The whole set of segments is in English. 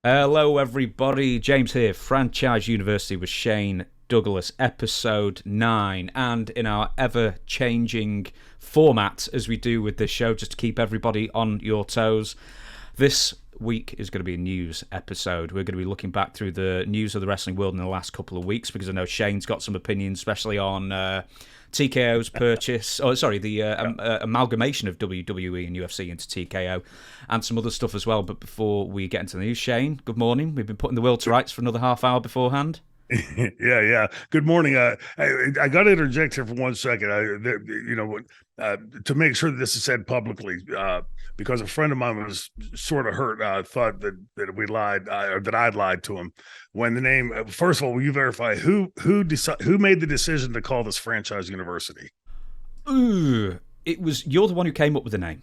Hello, everybody. James here, Franchise University with Shane Douglas, episode 9. And in our ever-changing format, as we do with this show, just to keep everybody on your toes, this week is going to be a news episode. We're going to be looking back through the news of the wrestling world in the last couple of weeks, because I know Shane's got some opinions, especially on TKO's purchase, the amalgamation of WWE and UFC into TKO, and some other stuff as well. But before we get into the news, Shane, good morning. We've been putting the world to rights for another half hour beforehand. Yeah. Good morning. I got to interject here for 1 second. To make sure that this is said publicly, because a friend of mine was sort of hurt. Thought that we lied, or that I'd lied to him. When the name, first of all, will you verify who made the decision to call this Franchise University? It was you're the one who came up with the name.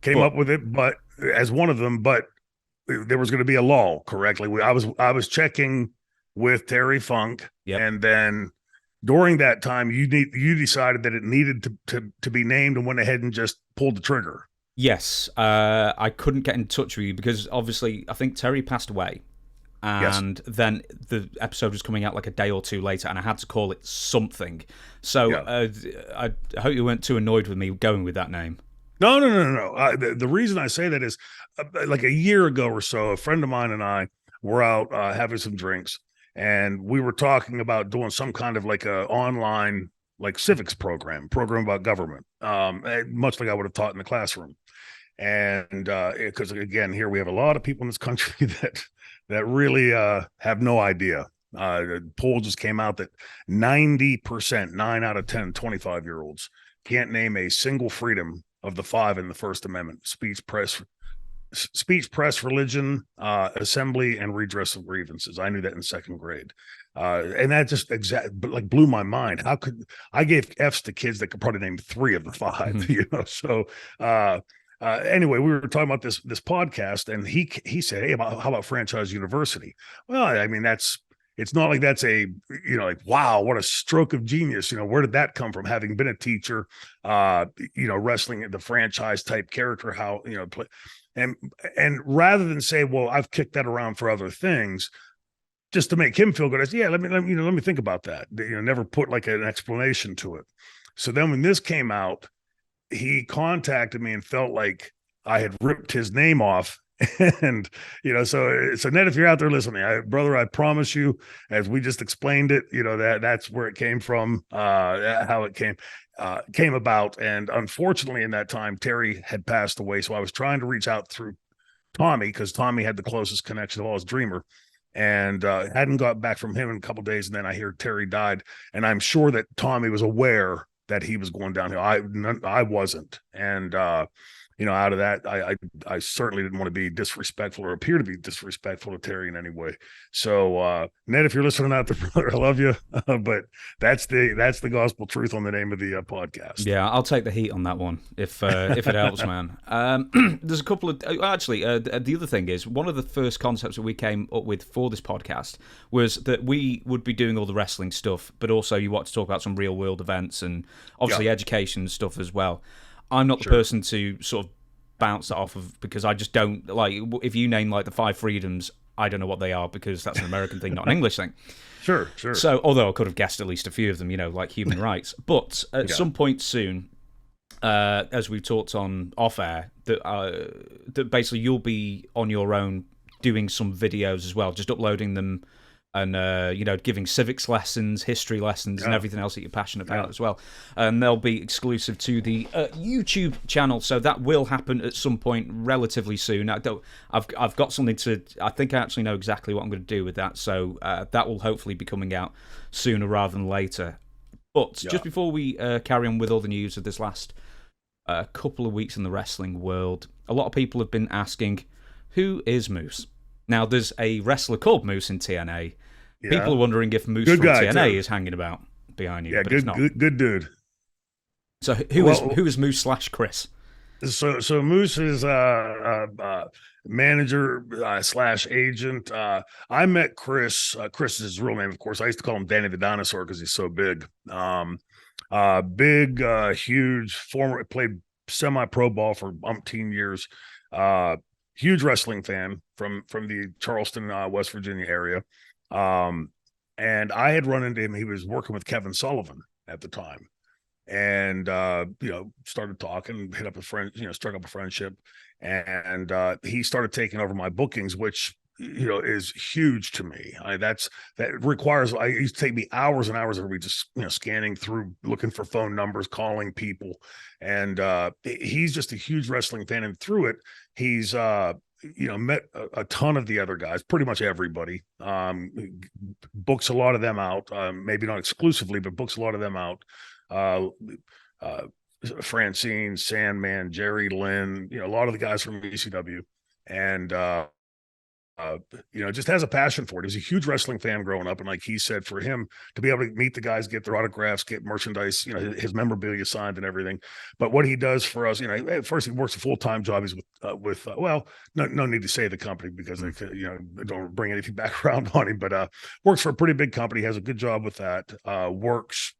Up with it, but as one of them. But there was going to be a lull. Correctly, I was checking with Terry Funk, and then during that time, you decided that it needed to be named and went ahead and just pulled the trigger. Yes, I couldn't get in touch with you because obviously I think Terry passed away, and then the episode was coming out like a day or two later, and I had to call it something. So I hope you weren't too annoyed with me going with that name. No. The reason I say that is like a year ago or so, a friend of mine and I were out having some drinks. And we were talking about doing some kind of like a online like civics program about government, much like I would have taught in the classroom. And because again, here we have a lot of people in this country that really have no idea. The poll just came out that 90%, 9 out of 10, 25-year-olds can't name a single freedom of the 5 in the First Amendment: speech, press, religion, assembly, and redress of grievances. I knew that in second grade. And that just blew my mind. How could I gave F's to kids that could probably name 3 of the 5, So anyway, we were talking about this podcast, and he said, "Hey, how about Franchise University?" Well, I mean, it's not like that's a, wow, what a stroke of genius. Where did that come from? Having been a teacher, wrestling the franchise type character, how, and rather than say, well, I've kicked that around for other things, just to make him feel good, I said, let me think about that. Never put like an explanation to it. So then when this came out, he contacted me and felt like I had ripped his name off. And so Ned, if you're out there listening, brother, I promise you, as we just explained it, that's where it came from, how it came about. And unfortunately, in that time, Terry had passed away. So I was trying to reach out through Tommy, because Tommy had the closest connection of all, his Dreamer, and hadn't got back from him in a couple of days. And then I hear Terry died, and I'm sure that Tommy was aware that he was going downhill. I wasn't, and out of that, I certainly didn't want to be disrespectful or appear to be disrespectful to Terry in any way. So, Ned, if you're listening out there, brother, I love you. But that's the gospel truth on the name of the podcast. Yeah, I'll take the heat on that one if it helps, man. There's a couple of the other thing is, one of the first concepts that we came up with for this podcast was that we would be doing all the wrestling stuff, but also you want to talk about some real world events and obviously education stuff as well. I'm not the person to sort of bounce that off of, because I just don't like, if you name like the 5 freedoms, I don't know what they are, because that's an American thing, not an English thing. Sure. So, although I could have guessed at least a few of them, like human rights. But at some point soon, as we've talked on off air, that basically you'll be on your own doing some videos as well, just uploading them and giving civics lessons, history lessons, and everything else that you're passionate about as well. And they'll be exclusive to the YouTube channel, so that will happen at some point relatively soon. I've got something to. I think I actually know exactly what I'm going to do with that, so that will hopefully be coming out sooner rather than later. But just before we carry on with all the news of this last couple of weeks in the wrestling world, a lot of people have been asking, who is Moose? Now, there's a wrestler called Moose in TNA. Yeah. People are wondering if Moose from TNA is hanging about behind you, but it's not. Good dude. So who is Moose / Chris? So Moose is manager / agent. I met Chris. Chris is his real name, of course. I used to call him Danny the Dinosaur because he's so big. Huge, played semi-pro ball for umpteen years. huge wrestling fan from the Charleston, West Virginia area. And I had run into him. He was working with Kevin Sullivan at the time. And started talking, hit up a friend, struck up a friendship. And he started taking over my bookings, which is huge to me. That requires, I used to take me hours and hours every week, just scanning through, looking for phone numbers, calling people. And he's just a huge wrestling fan, and through it he's met a ton of the other guys, pretty much everybody. Books a lot of them out, maybe not exclusively, but books a lot of them out. Francine, Sandman, Jerry Lynn, a lot of the guys from ECW, and just has a passion for it. He's a huge wrestling fan growing up. And like he said, for him to be able to meet the guys, get their autographs, get merchandise, his memorabilia signed and everything. But what he does for us, at first he works a full-time job. He's with no need to say the company because they, don't bring anything back around on him, but works for a pretty big company, has a good job with that, works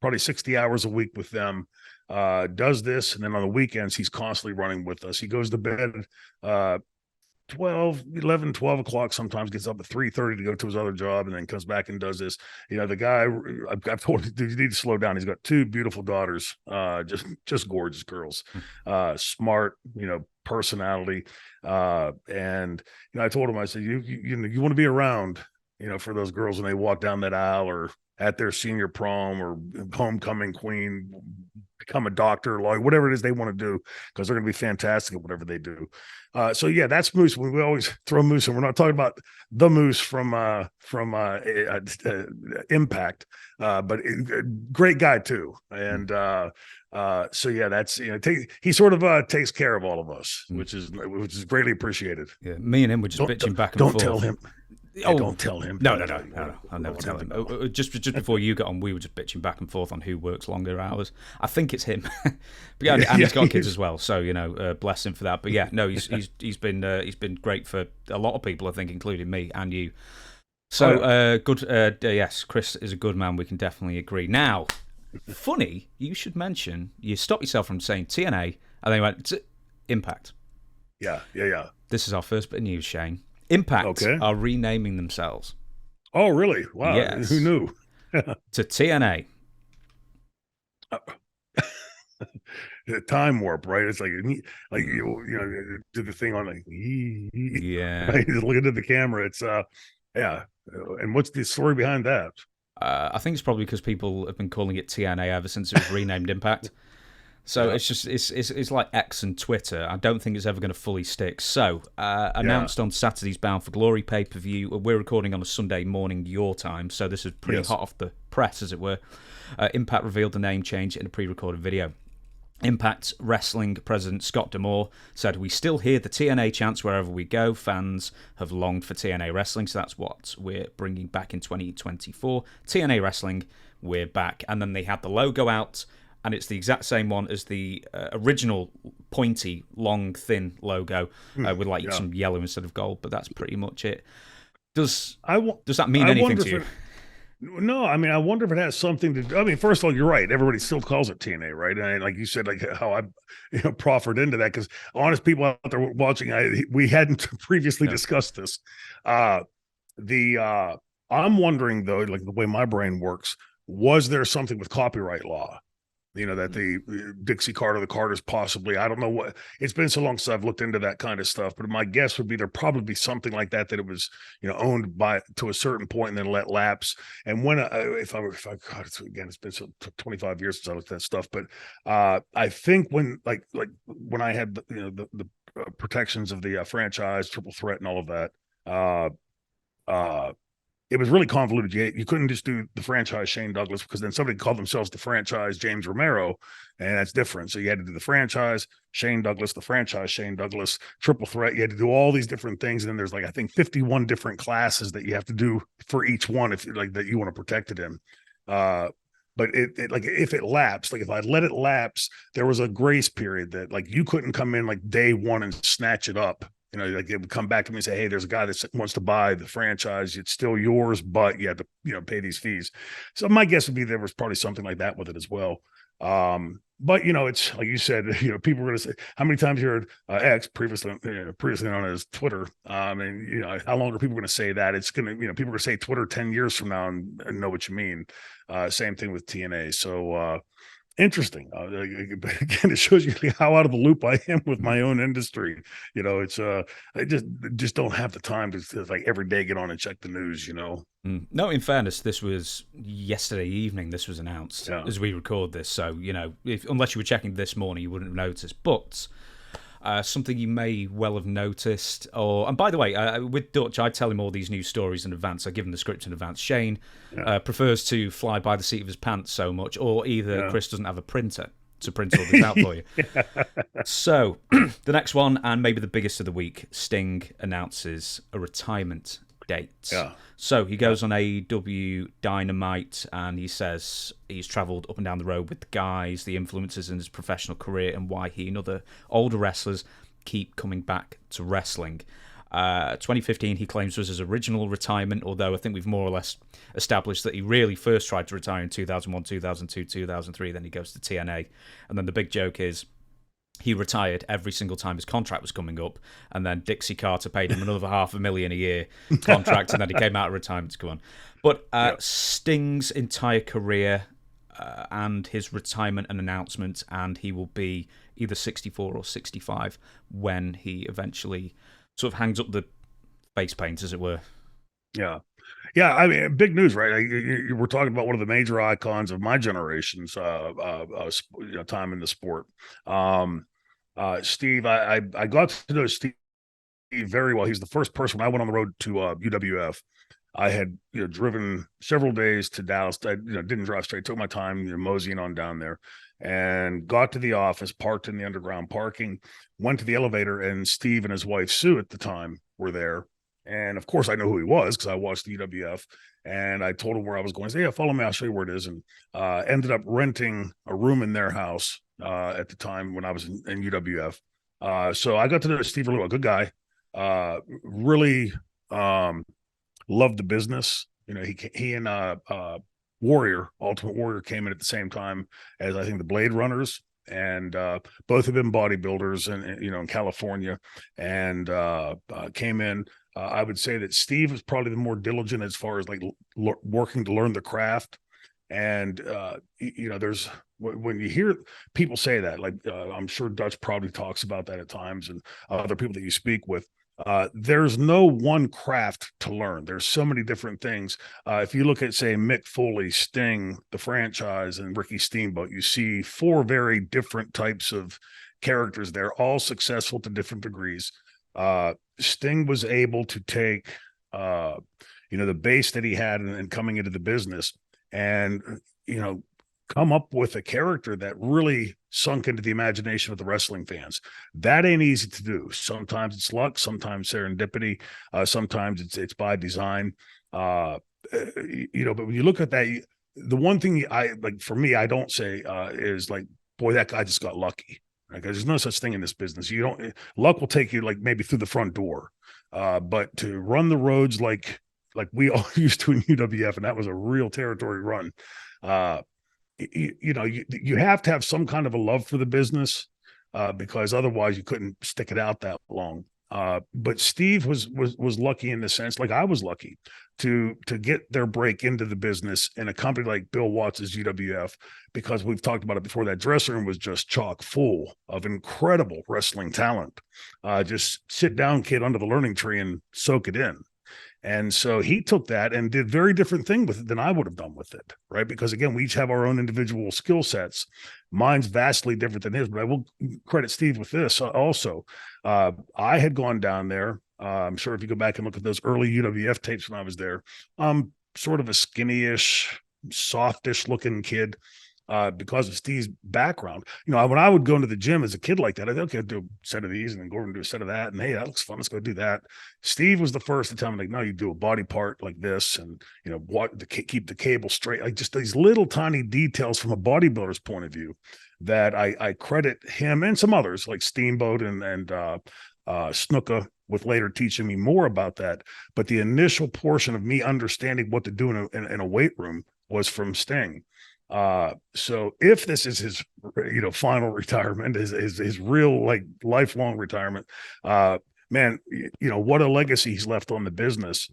probably 60 hours a week with them, does this. And then on the weekends, he's constantly running with us. He goes to bed, 12 o'clock, sometimes gets up at 3:30 to go to his other job, and then comes back and does this. The guy, I've told him, you need to slow down. He's got two beautiful daughters, just gorgeous girls, smart, personality. And I told him, I said, you want to be around, for those girls when they walk down that aisle, or at their senior prom, or homecoming queen, become a doctor, lawyer, whatever it is they want to do, because they're going to be fantastic at whatever they do. So yeah, that's Moose. We always throw Moose, and we're not talking about the Moose from Impact, but great guy too. And so yeah, that's he sort of takes care of all of us, which is greatly appreciated. Yeah, me and him were just bitching back and forth. Don't tell him. Don't tell him. No. I'll never tell him. Just before you got on, we were just bitching back and forth on who works longer hours. I think it's him. But yeah, and he's got kids as well, so bless him for that. But yeah, no, he's been great for a lot of people, I think, including me and you. So good. Yes, Chris is a good man. We can definitely agree. Now, funny, you should mention, you stopped yourself from saying TNA, and then you went Impact. Yeah. This is our first bit of news, Shane. Impact are renaming themselves. Oh, really? Wow. Yes. Who knew? To TNA. Time warp, right? It's like you do the thing on yeah. Right? Looking at the camera. It's yeah. And what's the story behind that? I think it's probably because people have been calling it TNA ever since it was renamed Impact. So it's just it's like X and Twitter. I don't think it's ever going to fully stick. So announced on Saturday's Bound for Glory pay-per-view. We're recording on a Sunday morning your time, so this is pretty hot off the press, as it were. Impact revealed the name change in a pre-recorded video. Impact Wrestling president Scott D'Amore said, "We still hear the TNA chants wherever we go. Fans have longed for TNA Wrestling, so that's what we're bringing back in 2024. TNA Wrestling, we're back." And then they had the logo out, and it's the exact same one as the original pointy, long, thin logo with some yellow instead of gold. But that's pretty much it. Does that mean anything to you? No, I mean, I wonder if it has something to do. I mean, first of all, you're right. Everybody still calls it TNA, right? And like you said, like how I proffered into that, because honest people out there watching, we hadn't previously discussed this. I'm wondering, though, like the way my brain works, was there something with copyright law? That the Dixie Carter, the Carters, possibly. I don't know what. It's been so long since I've looked into that kind of stuff, but my guess would be there probably be something like that it was, owned by to a certain point and then let lapse. And when if I God, it's been 25 years since I looked at that stuff, but I think when like when I had the protections of the franchise, triple threat, and all of that. It was really convoluted. You couldn't just do the franchise Shane Douglas, because then somebody called themselves the franchise James Romero, and that's different. So you had to do the franchise Shane Douglas, the franchise Shane Douglas, triple threat. You had to do all these different things, and then there's I think 51 different classes that you have to do for each one if that you want to protect it in. But it if it lapsed, if I let it lapse, there was a grace period that you couldn't come in day one and snatch it up. It would come back to me and say, "Hey, there's a guy that wants to buy the franchise. It's still yours, but you have to, pay these fees." So my guess would be there was probably something like that with it as well. But it's like you said, people are going to say, how many times you heard X, previously known as Twitter. And how long are people going to say that? It's going to, people are going to say Twitter 10 years from now and know what you mean. Same thing with TNA. So interesting. Again, it shows you how out of the loop I am with my own industry. It's I just don't have the time to like every day get on and check the news. No, in fairness, this was yesterday evening. This was announced as we record this. So unless you were checking this morning, you wouldn't have noticed. But something you may well have noticed, and by the way, with Dutch, I tell him all these news stories in advance. I give him the script in advance. Shane prefers to fly by the seat of his pants so much, or either Chris doesn't have a printer to print all this out for you. So the next one, and maybe the biggest of the week, Sting announces a retirement date. So he goes on AEW Dynamite and he says he's travelled up and down the road with the guys, the influences in his professional career, and why he and other older wrestlers keep coming back to wrestling. 2015 he claims was his original retirement, although I think we've more or less established that he really first tried to retire in 2001, 2002, 2003, then he goes to TNA. And then the big joke is he retired every single time his contract was coming up, and then Dixie Carter paid him another $500,000 a year contract, and then he came out of retirement to go on. But Sting's entire career and his retirement and announcement, and he will be either 64 or 65 when he eventually sort of hangs up the face paint, as it were. Yeah. I mean, big news, right? We're talking about one of the major icons of my generation's time in the sport. Steve, I got to know Steve very well. He's the first person when I went on the road to UWF. I had driven several days to Dallas. I didn't drive straight, took my time moseying on down there, and got to the office, parked in the underground parking, went to the elevator, and Steve and his wife Sue at the time were there. And of course, I know who he was because I watched the UWF, and I told him where I was going. I said, "Yeah, follow me. I'll show you where it is." And ended up renting a room in their house at the time when I was in UWF. So I got to know Steve really well. Good guy. Really loved the business. He and Ultimate Warrior came in at the same time as I think the Blade Runners. And both have been bodybuilders in California, and came in. I would say that Steve was probably the more diligent as far as like working to learn the craft. And there's when you hear people say that, like I'm sure Dutch probably talks about that at times, and other people that you speak with. There's no one craft to learn. There's so many different things. If you look at, say, Mick Foley, Sting, the franchise, and Ricky Steamboat, you see 4 very different types of characters. They're all successful to different degrees. Sting was able to take, the base that he had and coming into the business, and come up with a character that really sunk into the imagination of the wrestling fans. That ain't easy to do. Sometimes it's luck, sometimes serendipity, sometimes it's by design. But when you look at that, the one thing for me, I don't say is like, boy, that guy just got lucky. Right? There's no such thing in this business. Luck will take you like maybe through the front door, but to run the roads like we all used to in UWF, and that was a real territory run. You have to have some kind of a love for the business, because otherwise you couldn't stick it out that long. But Steve was lucky in the sense, like I was lucky to get their break into the business in a company like Bill Watts's UWF, because we've talked about it before. That dressing room was just chock full of incredible wrestling talent. Just sit down, kid, under the learning tree and soak it in. And so he took that and did very different thing with it than I would have done with it, right? Because again, we each have our own individual skill sets. Mine's vastly different than his, but I will credit Steve with this also. I had gone down there. I'm sure if you go back and look at those early UWF tapes when I was there, I'm sort of a skinny-ish, softish looking kid. Because of Steve's background, when I would go into the gym as a kid like that, I'd okay, I'd do a set of these and then go over and do a set of that. And hey, that looks fun. Let's go do that. Steve was the first to tell me, like, no, you do a body part like this, and keep the cable straight. Like just these little tiny details from a bodybuilder's point of view that I credit him and some others like Steamboat and Snuka with later teaching me more about that. But the initial portion of me understanding what to do in a weight room was from Sting. So if this is his, final retirement, his real like lifelong retirement, man, what a legacy he's left on the business.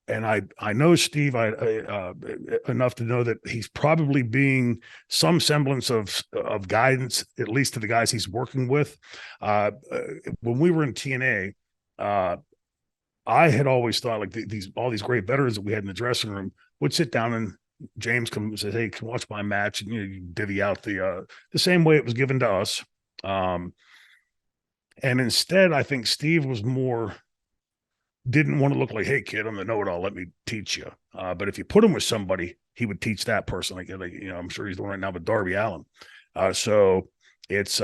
And I know Steve enough to know that he's probably being some semblance of guidance, at least to the guys he's working with. When we were in TNA, I had always thought like all these great veterans that we had in the dressing room would sit down, and James comes and says, "Hey, can you watch my match?" And you divvy out the same way it was given to us. And instead, I think Steve was didn't want to look like, "Hey, kid, I'm the know-it-all. Let me teach you." But if you put him with somebody, he would teach that person. Like I'm sure he's doing right now with Darby Allin. So it's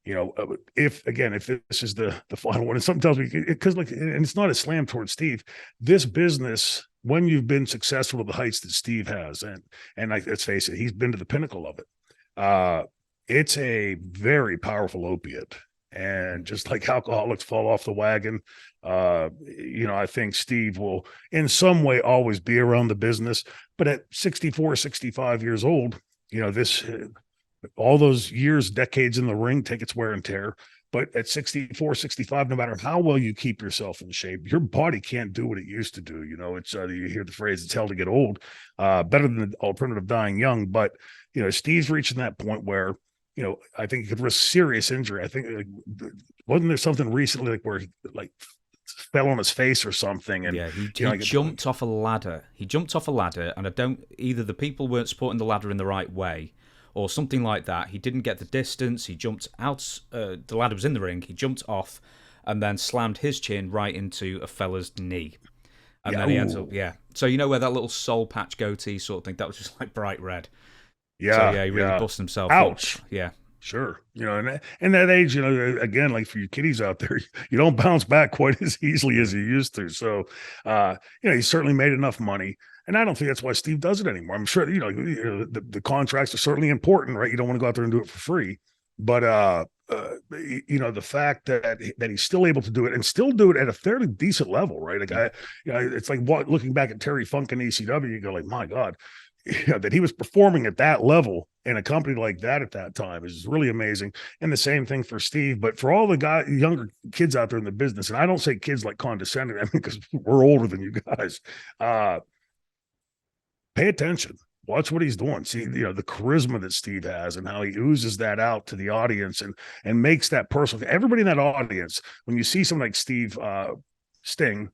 if this is the final one, and something tells me, because and it's not a slam towards Steve, this business, when you've been successful to the heights that Steve has, and let's face it, he's been to the pinnacle of it. It's a very powerful opiate. And just like alcoholics fall off the wagon, I think Steve will in some way always be around the business. But at 64, 65 years old, all those years, decades in the ring take its wear and tear. But at 64, 65, no matter how well you keep yourself in shape, your body can't do what it used to do. It's you hear the phrase, "It's hell to get old." Better than the alternative dying young. But, Steve's reaching that point where, I think he could risk serious injury. I think wasn't there something recently where he fell on his face or something? And he jumped off a ladder. He jumped off a ladder, and either the people weren't supporting the ladder in the right way, or something like that. He didn't get the distance. He jumped out. The ladder was in the ring. He jumped off, and then slammed his chin right into a fella's knee. And then he ends up, So where that little soul patch goatee sort of thing, that was just like bright red. Yeah, so, he really busted himself Ouch. up. Yeah. Sure. And that age, again, like for you kiddies out there, you don't bounce back quite as easily as you used to. So, he certainly made enough money. And I don't think that's why Steve does it anymore. I'm sure, the contracts are certainly important, right? You don't want to go out there and do it for free. But, the fact that he's still able to do it and still do it at a fairly decent level, right? Like it's like looking back at Terry Funk in ECW, you go like, my God. That he was performing at that level in a company like that at that time is really amazing. And the same thing for Steve, but for all the younger kids out there in the business, and I don't say kids like condescending, because we're older than you guys, pay attention, watch what he's doing. See, the charisma that Steve has and how he oozes that out to the audience and makes that personal. Everybody in that audience, when you see someone like Steve Sting,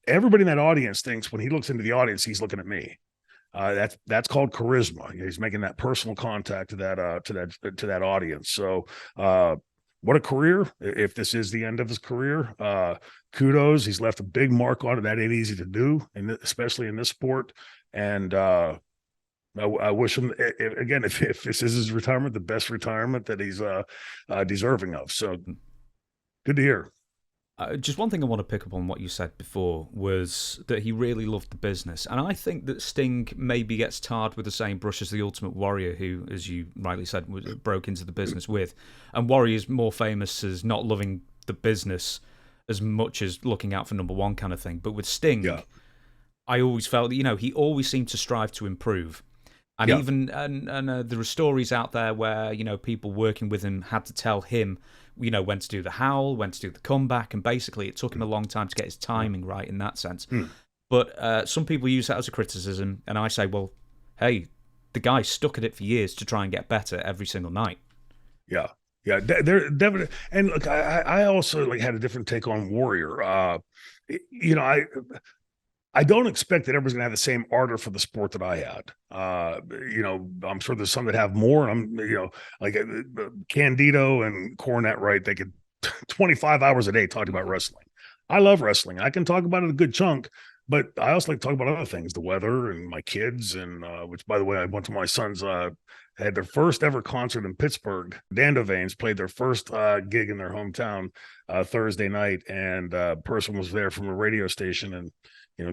everybody in that audience thinks when he looks into the audience, he's looking at me. That's called charisma. He's making that personal contact to that audience. So, what a career! If this is the end of his career, kudos. He's left a big mark on it. That ain't easy to do, and especially in this sport. And I wish him again. If this is his retirement, the best retirement that he's deserving of. So, good to hear. Just one thing I want to pick up on what you said before was that he really loved the business. And I think that Sting maybe gets tarred with the same brush as the Ultimate Warrior, who, as you rightly said, broke into the business with. And Warrior's more famous as not loving the business as much as looking out for number one kind of thing. But with Sting, I always felt that, he always seemed to strive to improve. And even there are stories out there where, people working with him had to tell him, when to do the howl, when to do the comeback, and basically it took him a long time to get his timing right in that sense. But some people use that as a criticism, and I say, well, hey, the guy stuck at it for years to try and get better every single night. Yeah, they're definitely. And look, I also had a different take on Warrior. I don't expect that everybody's going to have the same ardor for the sport that I had. I'm sure there's some that have more. And I'm, like Candido and Cornette, right? They could 25 hours a day talking about wrestling. I love wrestling. I can talk about it a good chunk, but I also like to talk about other things, the weather and my kids. And which, by the way, I went to my son's, had their first ever concert in Pittsburgh. Dandovanes played their first gig in their hometown Thursday night. And a person was there from a radio station and,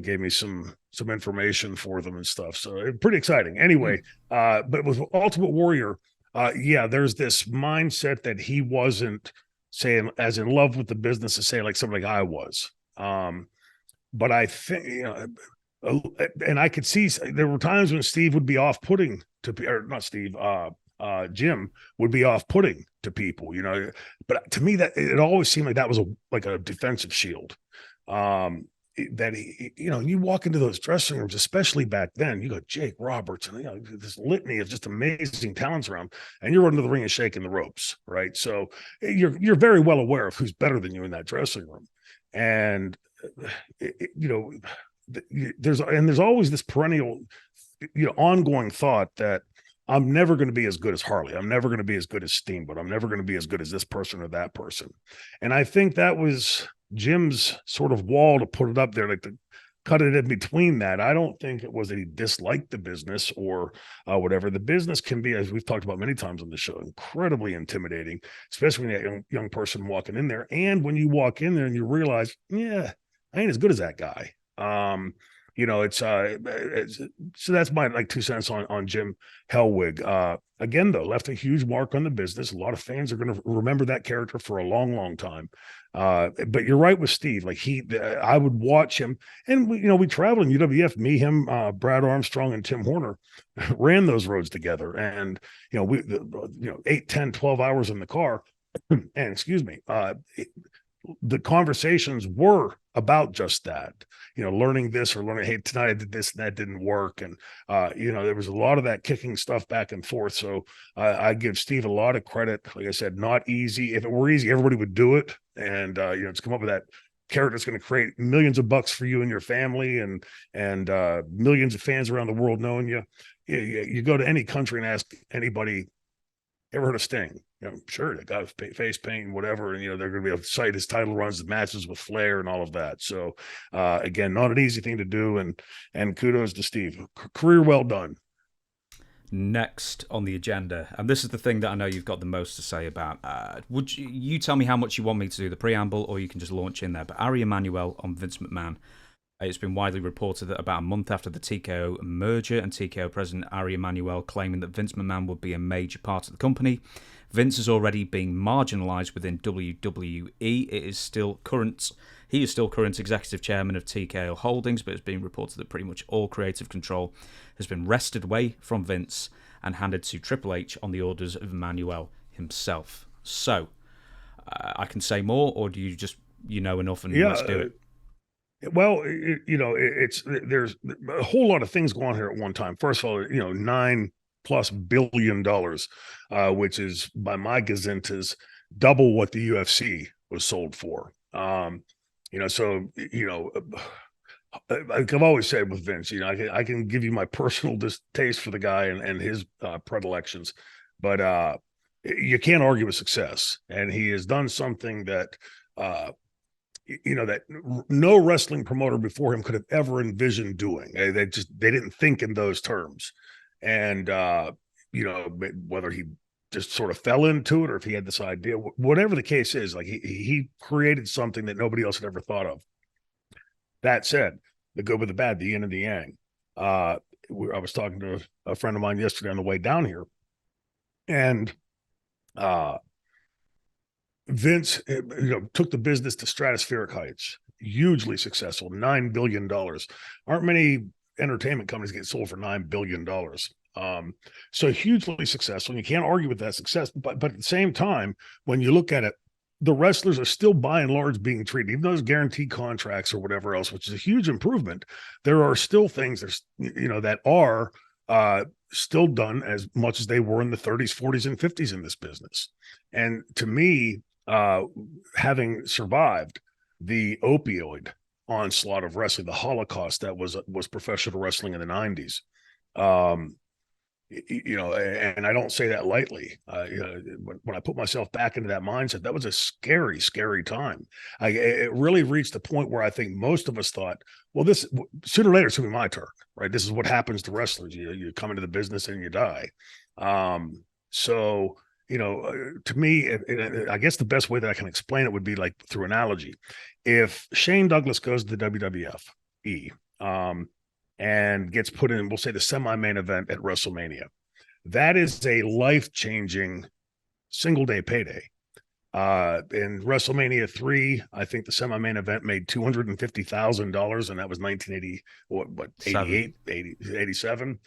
gave me some information for them and stuff. So pretty exciting. Anyway, but with Ultimate Warrior, there's this mindset that he wasn't saying as in love with the business as say like somebody like I was. But I think, and I could see there were times when Steve would be off-putting or not Steve, Jim would be off-putting to people, but to me that it always seemed like that was like a defensive shield. That you walk into those dressing rooms, especially back then, you got Jake Roberts and this litany of just amazing talents around, and you're running to the ring and shaking the ropes, right? So you're very well aware of who's better than you in that dressing room, and there's always this perennial, ongoing thought that I'm never going to be as good as Harley. I'm never going to be as good as Steamboat. I'm never going to be as good as this person or that person. And I think that was Jim's sort of wall to put it up there, like to cut it in between that. I don't think it was that he disliked the business or whatever. The business can be, as we've talked about many times on the show, incredibly intimidating, especially when you're a young person walking in there. And when you walk in there and you realize, yeah, I ain't as good as that guy. It's so that's my 2 cents on Jim Hellwig. Again, though, left a huge mark on the business. A lot of fans are going to remember that character for a long, long time. But you're right with Steve. Like I would watch him, and we traveled in UWF. Me, him, Brad Armstrong, and Tim Horner ran those roads together, and 8, 10, 12 hours in the car. And excuse me, the conversations were about just that, learning this or learning, hey, tonight I did this and that didn't work. And, there was a lot of that kicking stuff back and forth. So I give Steve a lot of credit. Like I said, not easy. If it were easy, everybody would do it. And, to come up with that character that's going to create millions of bucks for you and your family and millions of fans around the world knowing you. You go to any country and ask anybody, ever heard of Sting? Sure, they got face paint, whatever, and they're going to be able to cite his title runs, the matches with Flair, and all of that. So, again, not an easy thing to do, and kudos to Steve. Career well done. Next on the agenda, and this is the thing that I know you've got the most to say about. Would you tell me how much you want me to do the preamble, or you can just launch in there? But Ari Emanuel on Vince McMahon. It's been widely reported that about a month after the TKO merger and TKO president Ari Emanuel claiming that Vince McMahon would be a major part of the company, Vince is already being marginalised within WWE. He is still current executive chairman of TKO Holdings, but it's been reported that pretty much all creative control has been wrested away from Vince and handed to Triple H on the orders of Emanuel himself. So, I can say more, or do you just enough and let's do it? Well, there's a whole lot of things going on here at one time. First of all, $9+ billion, which is by my gazintas double what the UFC was sold for. So like I've always said with Vince, I can give you my personal distaste for the guy and his predilections, but you can't argue with success, and he has done something that. That no wrestling promoter before him could have ever envisioned doing. They didn't think in those terms. And, whether he just sort of fell into it or if he had this idea, whatever the case is, like he created something that nobody else had ever thought of. That said, the good with the bad, the yin and the yang. I was talking to a friend of mine yesterday on the way down here, and, Vince, took the business to stratospheric heights, hugely successful, $9 billion. Aren't many entertainment companies get sold for $9 billion. So hugely successful. And you can't argue with that success. But at the same time, when you look at it, the wrestlers are still by and large being treated, even those guaranteed contracts or whatever else, which is a huge improvement. There are still things that are still done as much as they were in the 30s, 40s, and 50s in this business. And to me, having survived the opioid onslaught of wrestling, the Holocaust that was professional wrestling in the 90s, and I don't say that lightly. When I put myself back into that mindset, that was a scary, scary time. It really reached the point where I think most of us thought, well, this sooner or later it's going to be my turn, right? This is what happens to wrestlers. You come into the business and you die. To me, I guess the best way that I can explain it would be like through analogy. If Shane Douglas goes to the WWE, and gets put in, we'll say, the semi-main event at WrestleMania, that is a life-changing single-day payday. In WrestleMania 3, I think the semi-main event made $250,000, and that was 1980, what 88, 80, 87.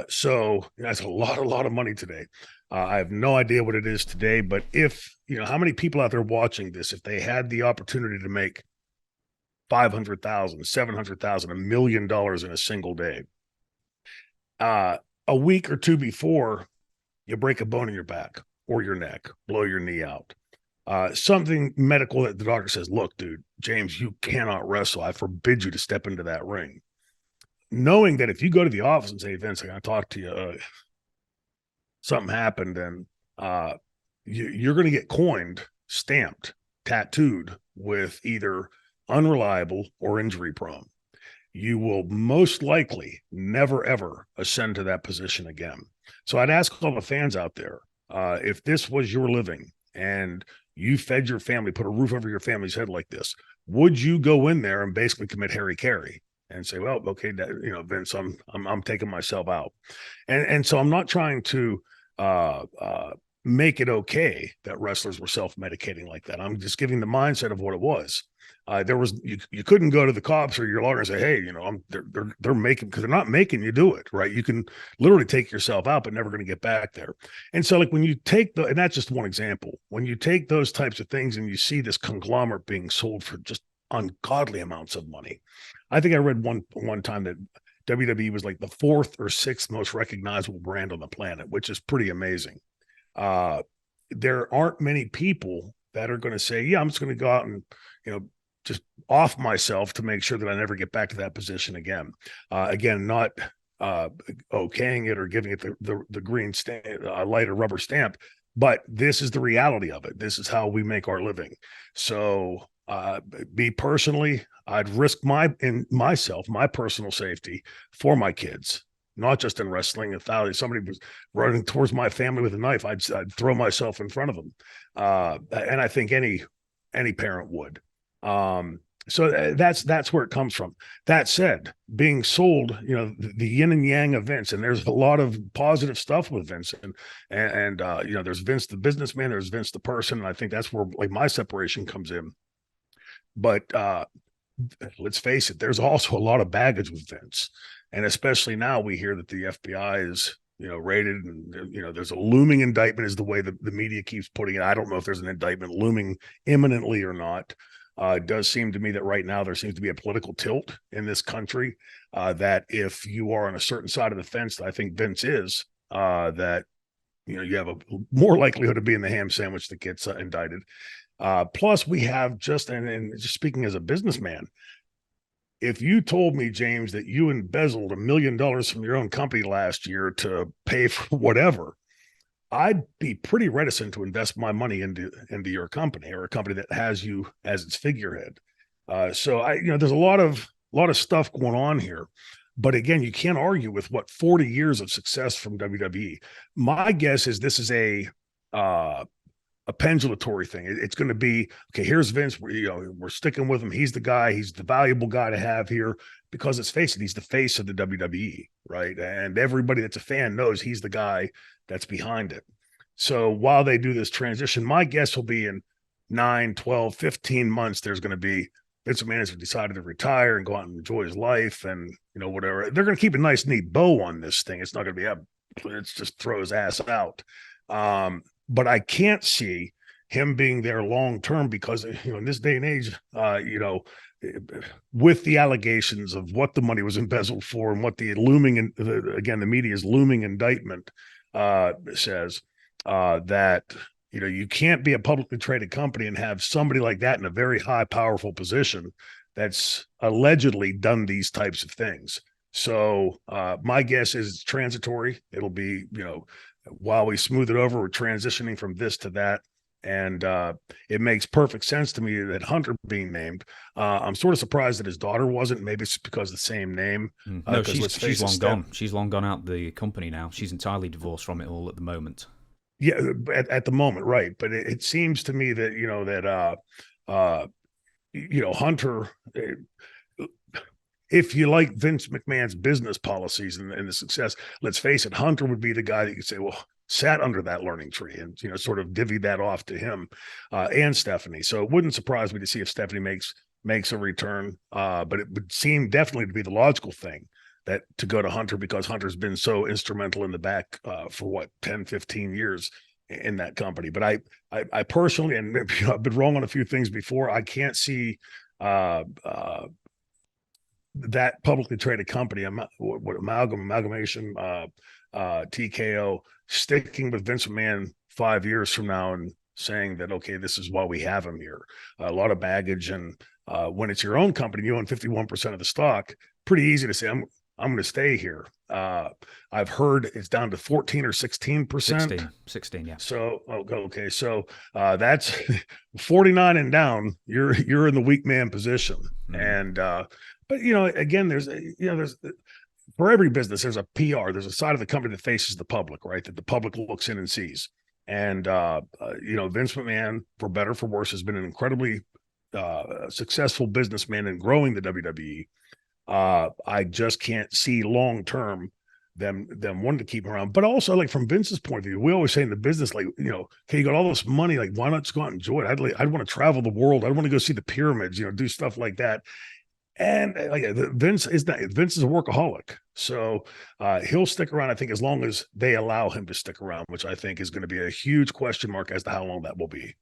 So that's a lot of money today. I have no idea what it is today, but if, how many people out there watching this, if they had the opportunity to make 500,000, 700,000, $1 million in a single day, a week or two before, you break a bone in your back or your neck, blow your knee out. Something medical that the doctor says, look, dude, James, you cannot wrestle. I forbid you to step into that ring. Knowing that if you go to the office and say, Vince, I got to talk to you, something happened, and you're going to get coined, stamped, tattooed with either unreliable or injury prone. You will most likely never, ever ascend to that position again. So I'd ask all the fans out there, if this was your living and you fed your family, put a roof over your family's head like this, would you go in there and basically commit harry-carry and say, well, okay, Vince, I'm taking myself out. And so I'm not trying to make it okay that wrestlers were self-medicating like that. I'm just giving the mindset of what it was. You couldn't go to the cops or your lawyer and say, hey, they're making, because they're not making you do it, right? You can literally take yourself out, but never going to get back there. And so, like, when you take and that's just one example, when you take those types of things and you see this conglomerate being sold for just ungodly amounts of money. I think I read one time that WWE was like the 4th or 6th most recognizable brand on the planet, which is pretty amazing. There aren't many people that are going to say, yeah, I'm just going to go out and, just off myself to make sure that I never get back to that position again. Again, not okaying it or giving it the green light or rubber stamp, but this is the reality of it. This is how we make our living. So me personally, I'd risk my personal safety for my kids, not just in wrestling. If somebody was running towards my family with a knife, I'd throw myself in front of them. And I think any parent would. So that's where it comes from. That said, being sold, the yin and yang of Vince, and there's a lot of positive stuff with Vince, and there's Vince the businessman, there's Vince the person, and I think that's where, like, my separation comes in. But let's face it, there's also a lot of baggage with Vince, and especially now we hear that the FBI is raided, and there's a looming indictment, is the way the media keeps putting it. I don't know if there's an indictment looming imminently or not. It does seem to me that right now there seems to be a political tilt in this country, that if you are on a certain side of the fence, I think Vince is, that you have a more likelihood of being the ham sandwich that gets indicted. Plus, we have just speaking as a businessman, if you told me, James, that you embezzled $1 million from your own company last year to pay for whatever, I'd be pretty reticent to invest my money into your company, or a company that has you as its figurehead. So there's a lot of stuff going on here, but again, you can't argue with 40 years of success from WWE. My guess is this is a pendulatory thing. It's going to be, okay, here's Vince. We're sticking with him. He's the guy. He's the valuable guy to have here, because let's face it, he's the face of the WWE, right? And everybody that's a fan knows he's the guy that's behind it. So while they do this transition, my guess will be in 9, 12, 15 months, there's going to be Vince McMahon has decided to retire and go out and enjoy his life, and whatever. They're going to keep a nice, neat bow on this thing. It's not going to be it's just throw his ass out. But I can't see him being there long term, because in this day and age, with the allegations of what the money was embezzled for and what the looming, again, the media's looming indictment says, that you can't be a publicly traded company and have somebody like that in a very high, powerful position that's allegedly done these types of things. So my guess is it's transitory. It'll be, while we smooth it over, we're transitioning from this to that. And it makes perfect sense to me that Hunter being named. I'm sort of surprised that his daughter wasn't. Maybe it's because of the same name. No, she's long gone. She's long gone out the company now. She's entirely divorced from it all at the moment. Yeah, at the moment, right. But it seems to me that Hunter, if you like Vince McMahon's business policies and the success, let's face it, Hunter would be the guy that you say, well, sat under that learning tree and, sort of divvied that off to him and Stephanie. So it wouldn't surprise me to see if Stephanie makes a return. But it would seem definitely to be the logical thing that to go to Hunter, because Hunter's been so instrumental in the back for 10, 15 years in that company. But I personally, and I've been wrong on a few things before, I can't see that publicly traded company, amalgamation, TKO, sticking with Vince McMahon 5 years from now and saying that, okay, this is why we have him here. A lot of baggage. And when it's your own company, you own 51% of the stock, pretty easy to say, I'm going to stay here. I've heard it's down to 14 or 16%. 16, yeah. So, okay. So that's 49 and down. You're in the weak man position. And, but again, there's for every business, there's a PR, there's a side of the company that faces the public, right? That the public looks in and sees. And, Vince McMahon, for better or for worse, has been an incredibly successful businessman in growing the WWE. I just can't see long-term them wanting to keep him around. But also, like, from Vince's point of view, we always say in the business, like, okay, you got all this money, like, why not just go out and enjoy it? I'd want to travel the world. I'd want to go see the pyramids, do stuff like that. And Vince is a workaholic. So he'll stick around, I think, as long as they allow him to stick around, which I think is going to be a huge question mark as to how long that will be.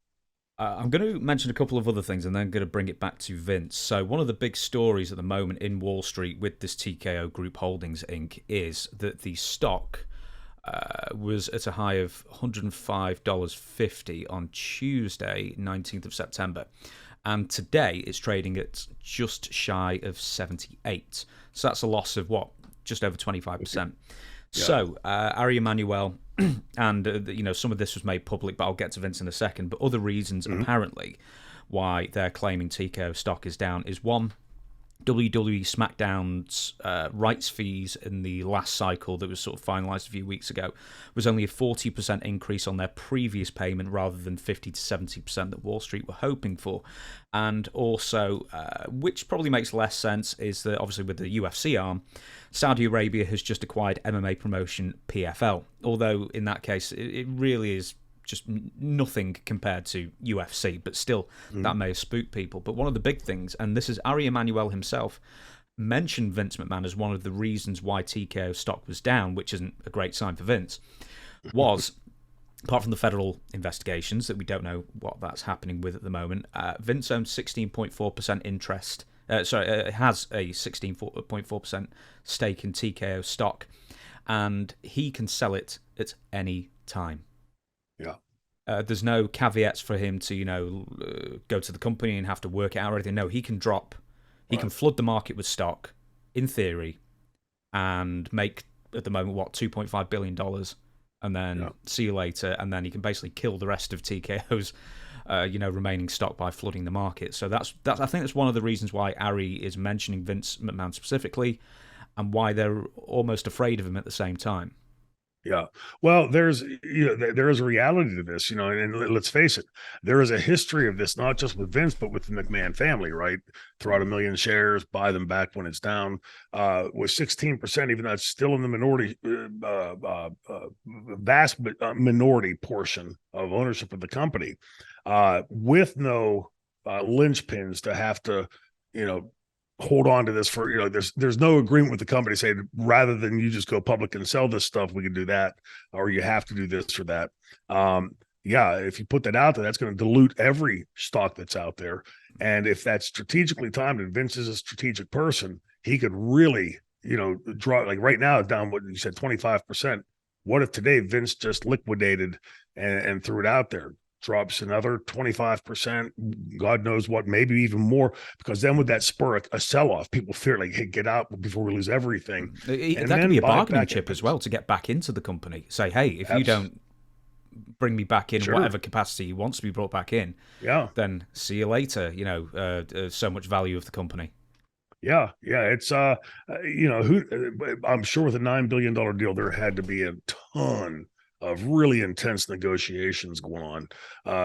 I'm going to mention a couple of other things and then going to bring it back to Vince. So one of the big stories at the moment in Wall Street with this TKO Group Holdings Inc. is that the stock was at a high of $105.50 on Tuesday, 19th of September. And today it's trading at just shy of 78. So that's a loss of just over 25%. Yeah. So Ari Emanuel, and some of this was made public, but I'll get to Vince in a second. But other reasons apparently why they're claiming TKO stock is down is one, WWE SmackDown's rights fees in the last cycle that was sort of finalized a few weeks ago was only a 40% increase on their previous payment rather than 50 to 70% that Wall Street were hoping for. And also, which probably makes less sense, is that obviously with the UFC arm, Saudi Arabia has just acquired MMA promotion PFL. Although in that case, it really is just nothing compared to UFC, but still that may have spooked people. But one of the big things, and this is Ari Emanuel himself, mentioned Vince McMahon as one of the reasons why TKO stock was down, which isn't a great sign for Vince, was, apart from the federal investigations that we don't know what that's happening with at the moment, Vince owns 16.4% interest. Has a 16.4% stake in TKO stock, and he can sell it at any time. Yeah. There's no caveats for him to, go to the company and have to work it out or anything. No, he can can flood the market with stock, in theory, and make, at the moment, $2.5 billion, and then see you later, and then he can basically kill the rest of TKO's, remaining stock by flooding the market. So that's I think that's one of the reasons why Ari is mentioning Vince McMahon specifically, and why they're almost afraid of him at the same time. Yeah. Well, there is a reality to this, and let's face it, there is a history of this, not just with Vince, but with the McMahon family, right? Throw out 1 million shares, buy them back when it's down. With 16%, even though it's still in the minority, vast minority portion of ownership of the company, with no linchpins to have to, hold on to this for, there's no agreement with the company saying, rather than you just go public and sell this stuff, we can do that, or you have to do this or that. If you put that out there, that's going to dilute every stock that's out there. And if that's strategically timed, and Vince is a strategic person, he could really, draw, like right now, down what you said, 25%. What if today Vince just liquidated and threw it out there? Drops another 25%, God knows what, maybe even more, because then would that spur a sell-off? People fear, like, hey, get out before we lose everything. That could be a bargaining chip as well to get back into the company. Say, hey, if you don't bring me back in whatever capacity he wants to be brought back in, then see you later, so much value of the company. Yeah, it's I'm sure with a $9 billion deal, there had to be a ton of really intense negotiations going on,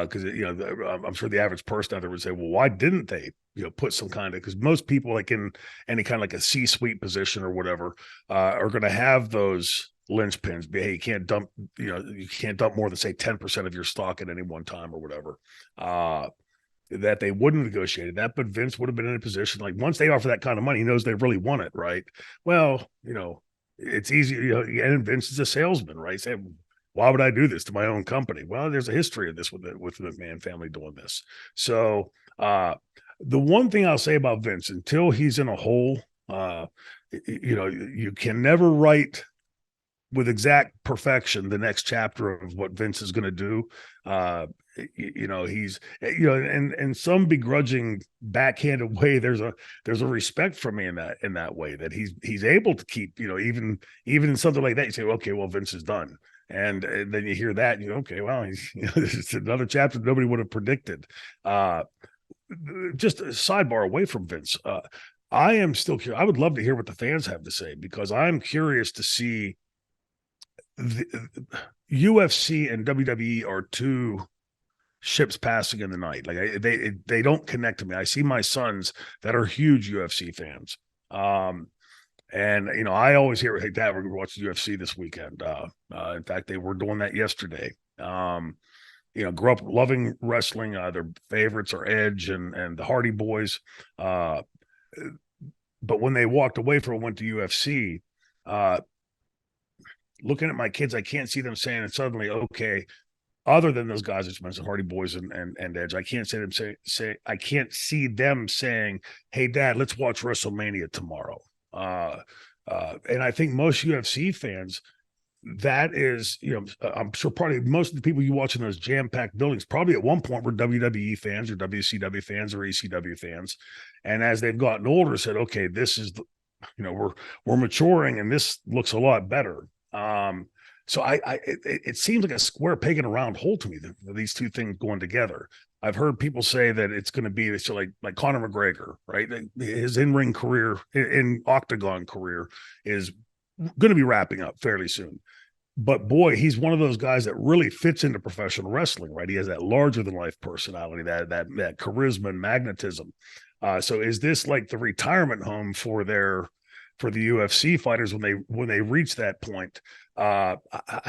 because I'm sure the average person out there would say, well, why didn't they put some kind of, because most people, like in any kind of like a C-suite position or whatever, are going to have those linchpins. Hey, you can't dump, you can't dump more than say 10% of your stock at any one time or whatever. That they wouldn't have negotiated that, but Vince would have been in a position like once they offer that kind of money, he knows they really want it, right? Well, it's easy, and Vince is a salesman, right? Say, why would I do this to my own company? Well, there's a history of this with the McMahon family doing this. So the one thing I'll say about Vince, until he's in a hole, you can never write with exact perfection the next chapter of what Vince is going to do. He's in some begrudging backhanded way, there's a respect for me in that way, that he's able to keep, even in something like that, you say, okay, well, Vince is done. And then you hear that, okay, well, it's another chapter nobody would have predicted. Just a sidebar away from Vince. I am still curious. I would love to hear what the fans have to say, because I'm curious to see. The UFC and WWE are two ships passing in the night. Like they don't connect to me. I see my sons that are huge UFC fans. And I always hear, hey, Dad, we're going to watch UFC this weekend. In fact, they were doing that yesterday. Grew up loving wrestling. Their favorites are Edge and the Hardy Boys. But when they walked away from it, went to UFC, looking at my kids, I can't see them saying it suddenly, okay, other than those guys that you mentioned, Hardy Boys and Edge, I can't see them I can't see them saying, hey, Dad, let's watch WrestleMania tomorrow. And I think most UFC fans, that is, I'm sure probably most of the people you watch in those jam-packed buildings probably at one point were WWE fans or WCW fans or ECW fans. And as they've gotten older, said, okay, this is, we're maturing and this looks a lot better. So it seems like a square peg in a round hole to me, these two things going together. I've heard people say that it's going to be so like Conor McGregor, right? His in-ring career, in octagon career, is going to be wrapping up fairly soon. But boy, he's one of those guys that really fits into professional wrestling, right? He has that larger than life personality, that charisma and magnetism. So is this like the retirement home for the UFC fighters when they reach that point? I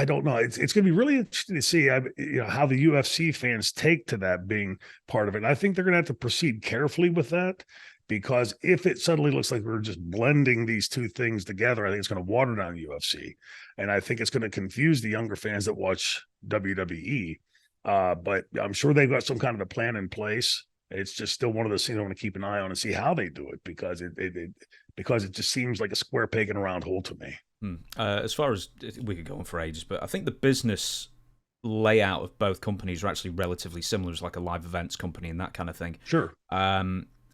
don't know. It's going to be really interesting to see how the UFC fans take to that being part of it. And I think they're going to have to proceed carefully with that, because if it suddenly looks like we're just blending these two things together, I think it's going to water down UFC, and I think it's going to confuse the younger fans that watch WWE. But I'm sure they've got some kind of a plan in place. It's just still one of those things I want to keep an eye on and see how they do it, because it just seems like a square peg in a round hole to me. As far as we could go on for ages, but I think the business layout of both companies are actually relatively similar. It's like a live events company and that kind of thing. Sure.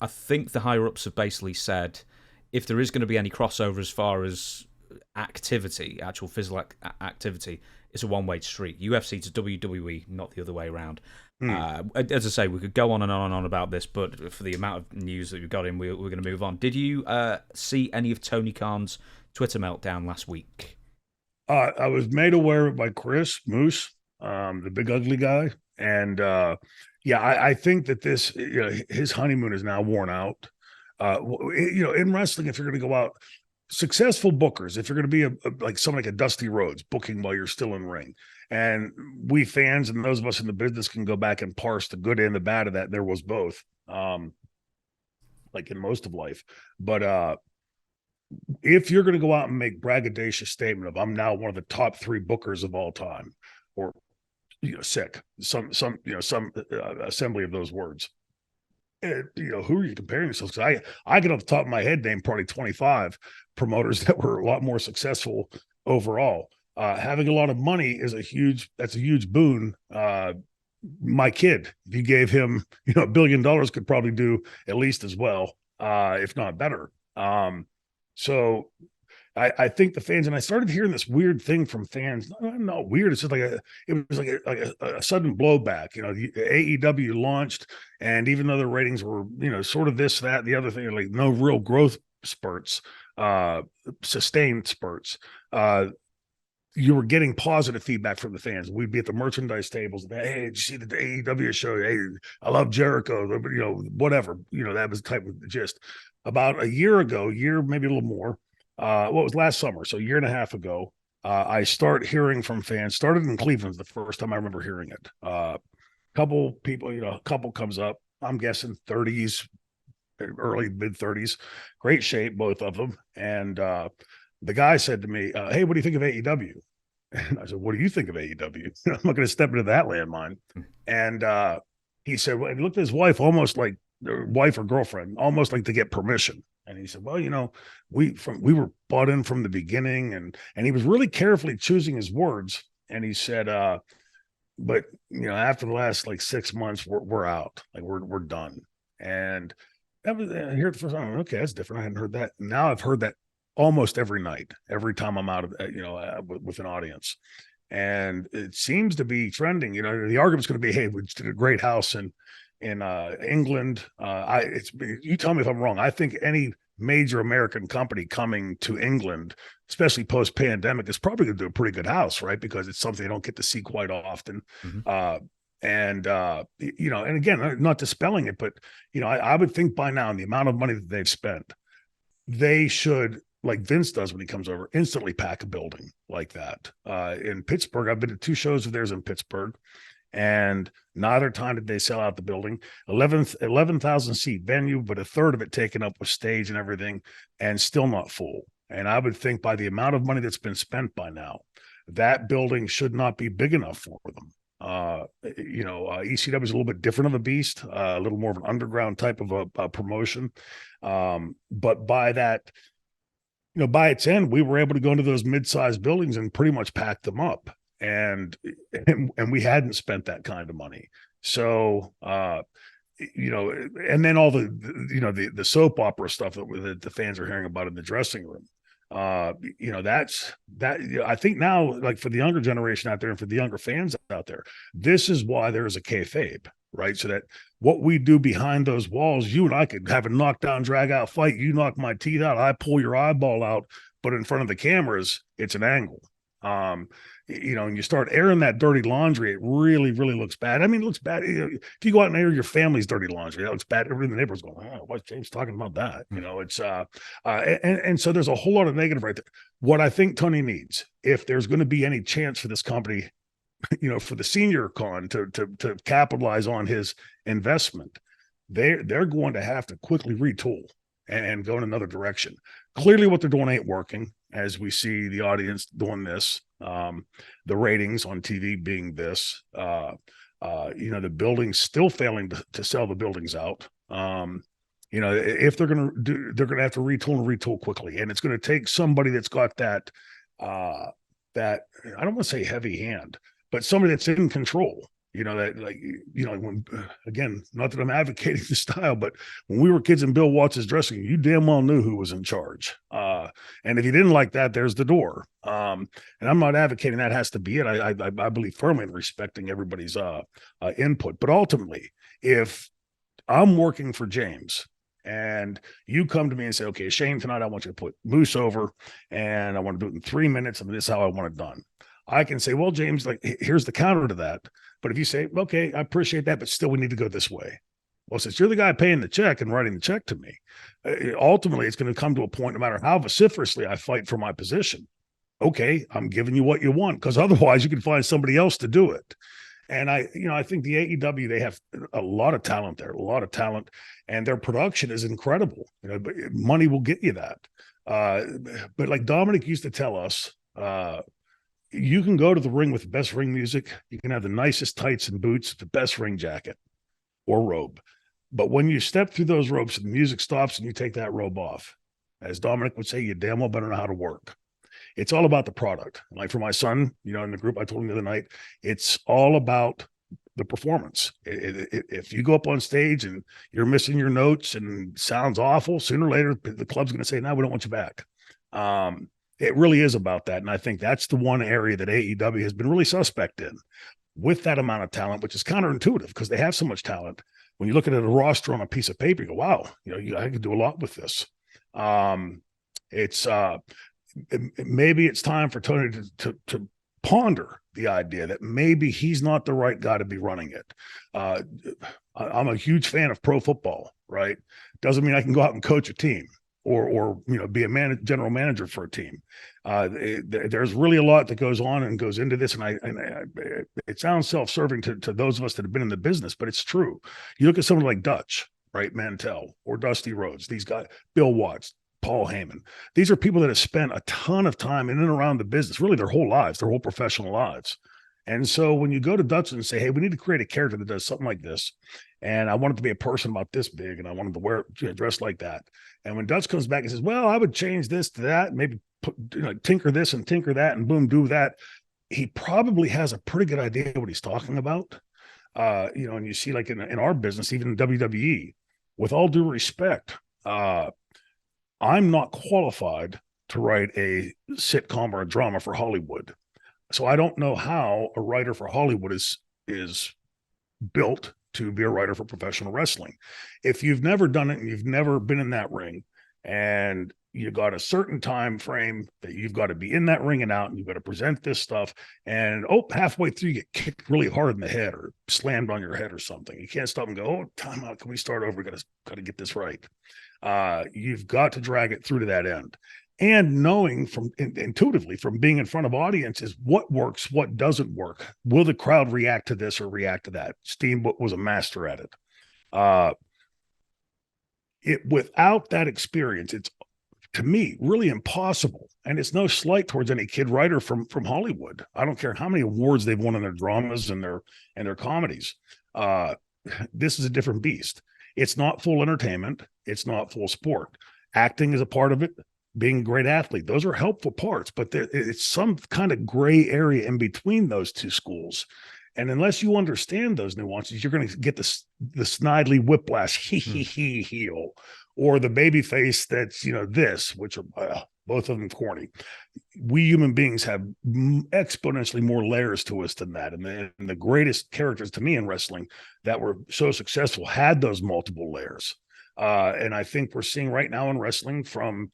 I think the higher ups have basically said if there is going to be any crossover as far as activity, actual physical activity, it's a one-way street. UFC to WWE, not the other way around. As I say, we could go on and on about this, but for the amount of news that we've got in, we're going to move on. Did you see any of Tony Khan's Twitter meltdown last week? I was made aware of it by Chris Moose, the big ugly guy. And I think that this, his honeymoon is now worn out. In wrestling, if you're going to go out, successful bookers, if you're going to be like someone like a Dusty Rhodes, booking while you're still in ring, and we fans and those of us in the business can go back and parse the good and the bad of that. There was both, like in most of life. But if you're going to go out and make braggadocious statement of I'm now one of the top 3 bookers of all time, or sick, some assembly of those words, who are you comparing yourselves? Because I get off the top of my head name probably 25 promoters that were a lot more successful overall. Having a lot of money is a huge boon. My kid, if you gave him $1 billion, could probably do at least as well, if not better. So I think the fans, and I started hearing this weird thing from fans, not weird. It's just it was like a sudden blowback. AEW launched, and even though the ratings were, sort of this, that, the other thing, like no real growth spurts, sustained spurts, you were getting positive feedback from the fans. We'd be at the merchandise tables. Hey, did you see the AEW show? Hey, I love Jericho, whatever, that was type of the gist. About a year ago, maybe a little more, what was last summer, so a year and a half ago, I start hearing from fans. Started in Cleveland the first time I remember hearing it. Couple people, a couple comes up. I'm guessing 30s, early mid 30s, great shape, both of them. And the guy said to me, "Hey, what do you think of AEW?" And I said, "What do you think of AEW?" I'm not going to step into that landmine. And he said, well, he looked at his wife almost like wife or girlfriend, almost like to get permission. And he said, "Well, we were bought in from the beginning," and he was really carefully choosing his words. And he said, "But after the last like 6 months, we're out. Like we're done." And that was here the first time. Okay, that's different. I hadn't heard that. Now I've heard that almost every night, every time I'm out of with an audience, and it seems to be trending. The argument's going to be, "Hey, we just did a great house in England." You tell me if I'm wrong. I think any major American company coming to England, especially post pandemic, is probably going to do a pretty good house, right? Because it's something they don't get to see quite often. Mm-hmm. And again, not dispelling it, but I would think by now, in the amount of money that they've spent, they should, like Vince does when he comes over, instantly pack a building like that. In Pittsburgh, I've been to 2 shows of theirs in Pittsburgh, and neither time did they sell out the building. 11,000 seat venue, but a third of it taken up with stage and everything, and still not full. And I would think by the amount of money that's been spent by now, that building should not be big enough for them. ECW is a little bit different of a beast, a little more of an underground type of a promotion. But by that, by its end, we were able to go into those mid-sized buildings and pretty much pack them up. And we hadn't spent that kind of money. So, and then all the soap opera stuff that the fans are hearing about in the dressing room. That's that. I think now, like for the younger generation out there and for the younger fans out there, this is why there is a kayfabe, right? So that what we do behind those walls, you and I could have a knockdown, drag out fight. You knock my teeth out, I pull your eyeball out, but in front of the cameras, it's an angle. And you start airing that dirty laundry, it really, really looks bad. I mean, it looks bad. If you go out and air your family's dirty laundry, that looks bad. Everybody in the neighborhood's going, "Oh, what's James talking about that?" It's and so there's a whole lot of negative right there. What I think Tony needs, if there's going to be any chance for this company, for the senior con to capitalize on his investment, they're going to have to quickly retool and go in another direction. Clearly, what they're doing ain't working, as we see the audience doing this, the ratings on TV being this, the building's still failing to sell the buildings out. If they're going to they're going to have to retool quickly, and it's going to take somebody that's got that I don't want to say heavy hand, but somebody that's in control. When, again, not that I'm advocating the style, but when we were kids in Bill Watts' dressing room, you damn well knew who was in charge. And if you didn't like that, there's the door. And I'm not advocating that has to be it. I believe firmly in respecting everybody's input. But ultimately, if I'm working for James and you come to me and say, "Okay, Shane, tonight I want you to put Moose over and I want to do it in 3 minutes and this is how I want it done," I can say, "Well, James, like here's the counter to that." But if you say, "Okay, I appreciate that, but still we need to go this way." Well, since you're the guy paying the check and writing the check to me, ultimately it's going to come to a point, no matter how vociferously I fight for my position. Okay, I'm giving you what you want, because otherwise you can find somebody else to do it. And I think the AEW, they have a lot of talent there, and their production is incredible. But money will get you that. But like Dominic used to tell us, you can go to the ring with the best ring music. You can have the nicest tights and boots, the best ring jacket or robe. But when you step through those ropes and the music stops and you take that robe off, as Dominic would say, you damn well better know how to work. It's all about the product. Like for my son, in the group I told him the other night, it's all about the performance. If you go up on stage and you're missing your notes and sounds awful, sooner or later the club's going to say, "No, we don't want you back." It really is about that. And I think that's the one area that AEW has been really suspect in, with that amount of talent, which is counterintuitive because they have so much talent. When you look at a roster on a piece of paper, you go, "Wow, I could do a lot with this." Maybe it's time for Tony to ponder the idea that maybe he's not the right guy to be running it. I'm a huge fan of pro football, right? Doesn't mean I can go out and coach a team. or be a general manager for a team. There's really a lot that goes on and goes into this, and it sounds self-serving to those of us that have been in the business, but it's true. You look at someone like Dutch, right, Mantell, or Dusty Rhodes, these guys, Bill Watts, Paul Heyman. These are people that have spent a ton of time in and around the business, really their whole lives, their whole professional lives. And so when you go to Dutch and say, hey, we need to create a character that does something like this, and I want it to be a person about this big, and I want him to wear, dress like that. And when Dutch comes back and says, well, I would change this to that, maybe tinker this and tinker that, and boom, do that, he probably has a pretty good idea what he's talking about. And you see, like in our business, even in WWE, with all due respect, I'm not qualified to write a sitcom or a drama for Hollywood. So I don't know how a writer for Hollywood is built to be a writer for professional wrestling. If you've never done it and you've never been in that ring, and you got a certain time frame that you've got to be in that ring and out, and you've got to present this stuff, and halfway through you get kicked really hard in the head or slammed on your head or something. You can't stop and go, oh, time out. Can we start over? We got to get this right. You've got to drag it through to that end. And knowing intuitively from being in front of audiences, what works, what doesn't work. Will the crowd react to this or react to that? Steamboat was a master at it. Without that experience, it's, to me, really impossible. And it's no slight towards any kid writer from Hollywood. I don't care how many awards they've won in their dramas and their comedies. This is a different beast. It's not full entertainment. It's not full sport. Acting is a part of it. Being a great athlete, those are helpful parts, but it's some kind of gray area in between those two schools. And unless you understand those nuances, you're going to get the snidely whiplash, heel, or the baby face that's, this, which are both of them corny. We human beings have exponentially more layers to us than that. And the greatest characters to me in wrestling that were so successful had those multiple layers. And I think we're seeing right now in wrestling from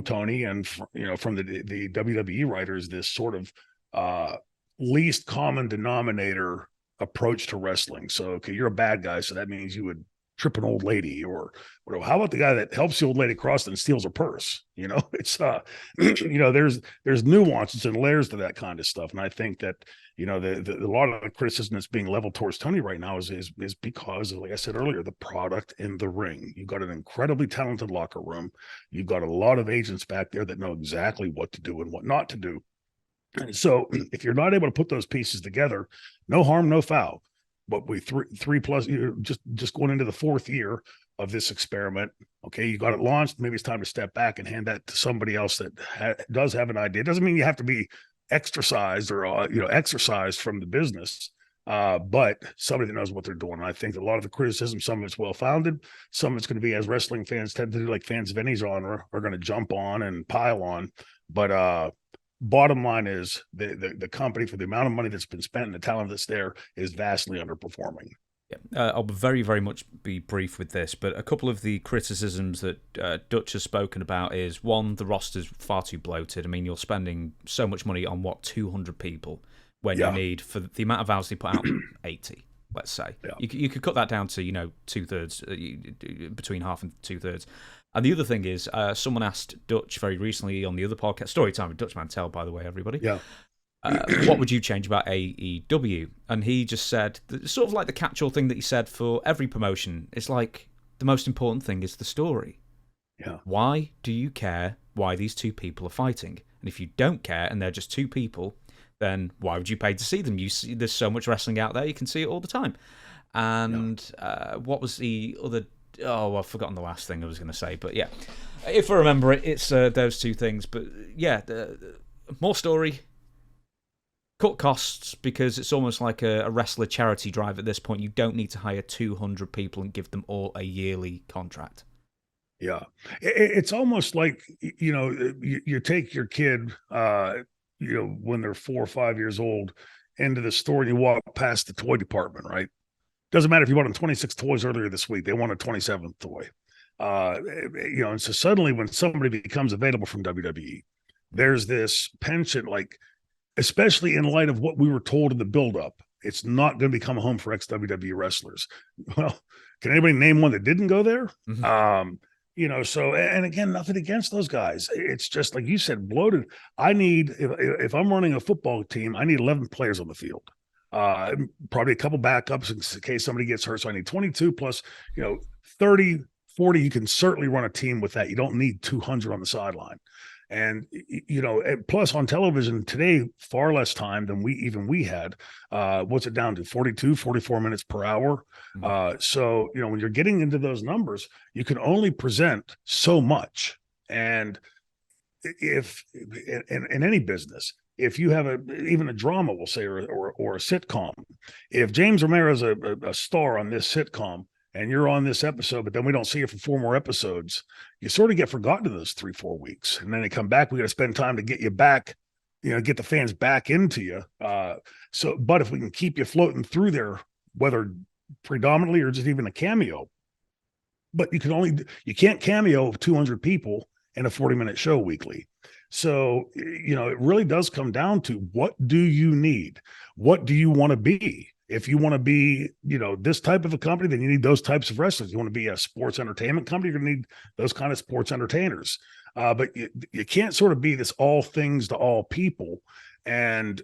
Tony and from the WWE writers, this sort of least common denominator approach to wrestling. So, okay, you're a bad guy, so that means you would trip an old lady, or how about the guy that helps the old lady cross and steals her purse? It's there's nuances and layers to that kind of stuff. And I think that a lot of the criticism that's being leveled towards Tony right now is because, like I said earlier, the product in the ring. You've got an incredibly talented locker room. You've got a lot of agents back there that know exactly what to do and what not to do. And so if you're not able to put those pieces together, no harm, no foul. But we three plus, just going into the fourth year of this experiment. Okay, you got it launched. Maybe it's time to step back and hand that to somebody else that does have an idea. It doesn't mean you have to be exercised or exercised from the business, but somebody that knows what they're doing. And I think that a lot of the criticism, some of it's well founded, some of it's going to be, as wrestling fans tend to do, like fans of any genre, are going to jump on and pile on. But bottom line is the company, for the amount of money that's been spent and the talent that's there, is vastly underperforming. Yeah. I'll very, very much be brief with this, but a couple of the criticisms that Dutch has spoken about is, one, the roster's far too bloated. I mean, you're spending so much money on 200 people when you need, for the amount of hours they put out, 80. Let's say you could cut that down to 2/3, between half and 2/3. And the other thing is, someone asked Dutch very recently on the other podcast, Storytime with Dutch Mantell, by the way, everybody. Yeah. What would you change about AEW? And he just said, sort of like the catch-all thing that he said for every promotion, it's like, the most important thing is the story. Yeah. Why do you care why these two people are fighting? And if you don't care and they're just two people, then why would you pay to see them? There's so much wrestling out there, you can see it all the time. And what was the other... Oh, I've forgotten the last thing I was going to say. But yeah, if I remember it, it's those two things. But yeah, more story, cut costs, because it's almost like a wrestler charity drive at this point. You don't need to hire 200 people and give them all a yearly contract. Yeah. It's almost like, you take your kid, when they're 4 or 5 years old, into the store and you walk past the toy department, right? Doesn't matter if you bought them 26 toys earlier this week, they want a 27th toy. And so suddenly when somebody becomes available from WWE, there's this penchant, like, especially in light of what we were told in the buildup, it's not going to become a home for ex-WWE wrestlers. Well, can anybody name one that didn't go there? Mm-hmm. So, and again, nothing against those guys. It's just like you said, bloated. If I'm running a football team, I need 11 players on the field. Probably a couple backups in case somebody gets hurt. So I need 22 plus, 30, 40. You can certainly run a team with that. You don't need 200 on the sideline. And, and plus on television today, far less time than we had. What's it down to? 42, 44 minutes per hour. So, when you're getting into those numbers, you can only present so much. And if in any business, if you have even a drama, we'll say, or a sitcom, if James Romero is a star on this sitcom, and you're on this episode, but then we don't see you for 4 more episodes, you sort of get forgotten in those 3-4 weeks. And then they come back. We got to spend time to get you back, get the fans back into you. But if we can keep you floating through there, whether predominantly or just even a cameo, but you can't cameo 200 people in a 40-minute show weekly. So, it really does come down to, what do you need? What do you want to be? If you want to be, this type of a company, then you need those types of wrestlers. You want to be a sports entertainment company, you're going to need those kind of sports entertainers. But you can't sort of be this all things to all people and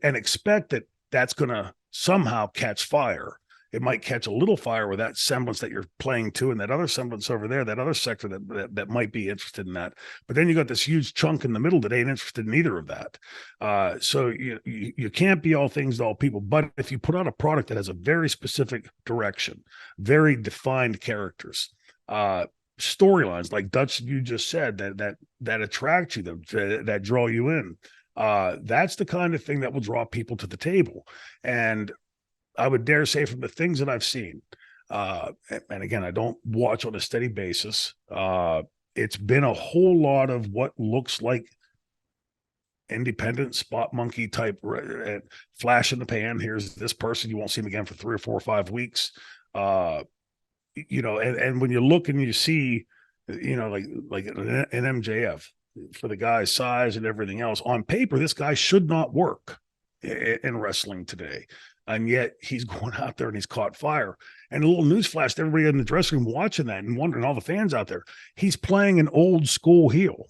expect that that's going to somehow catch fire. It might catch a little fire with that semblance that you're playing to, and that other semblance over there, that other sector that might be interested in that. But then you got this huge chunk in the middle that ain't interested in either of that. So you can't be all things to all people. But if you put out a product that has a very specific direction, very defined characters, storylines like Dutch, you just said, that attract you, that draw you in, that's the kind of thing that will draw people to the table. And I would dare say, from the things that I've seen, and again, I don't watch on a steady basis, it's been a whole lot of what looks like independent spot monkey type, flash in the pan. Here's this person. You won't see him again for 3 or 4 or 5 weeks. And when you look and you see, like an MJF, for the guy's size and everything else, on paper, this guy should not work in wrestling today. And yet he's going out there and he's caught fire. And a little newsflash to everybody in the dressing room watching that and wondering, all the fans out there, he's playing an old school heel.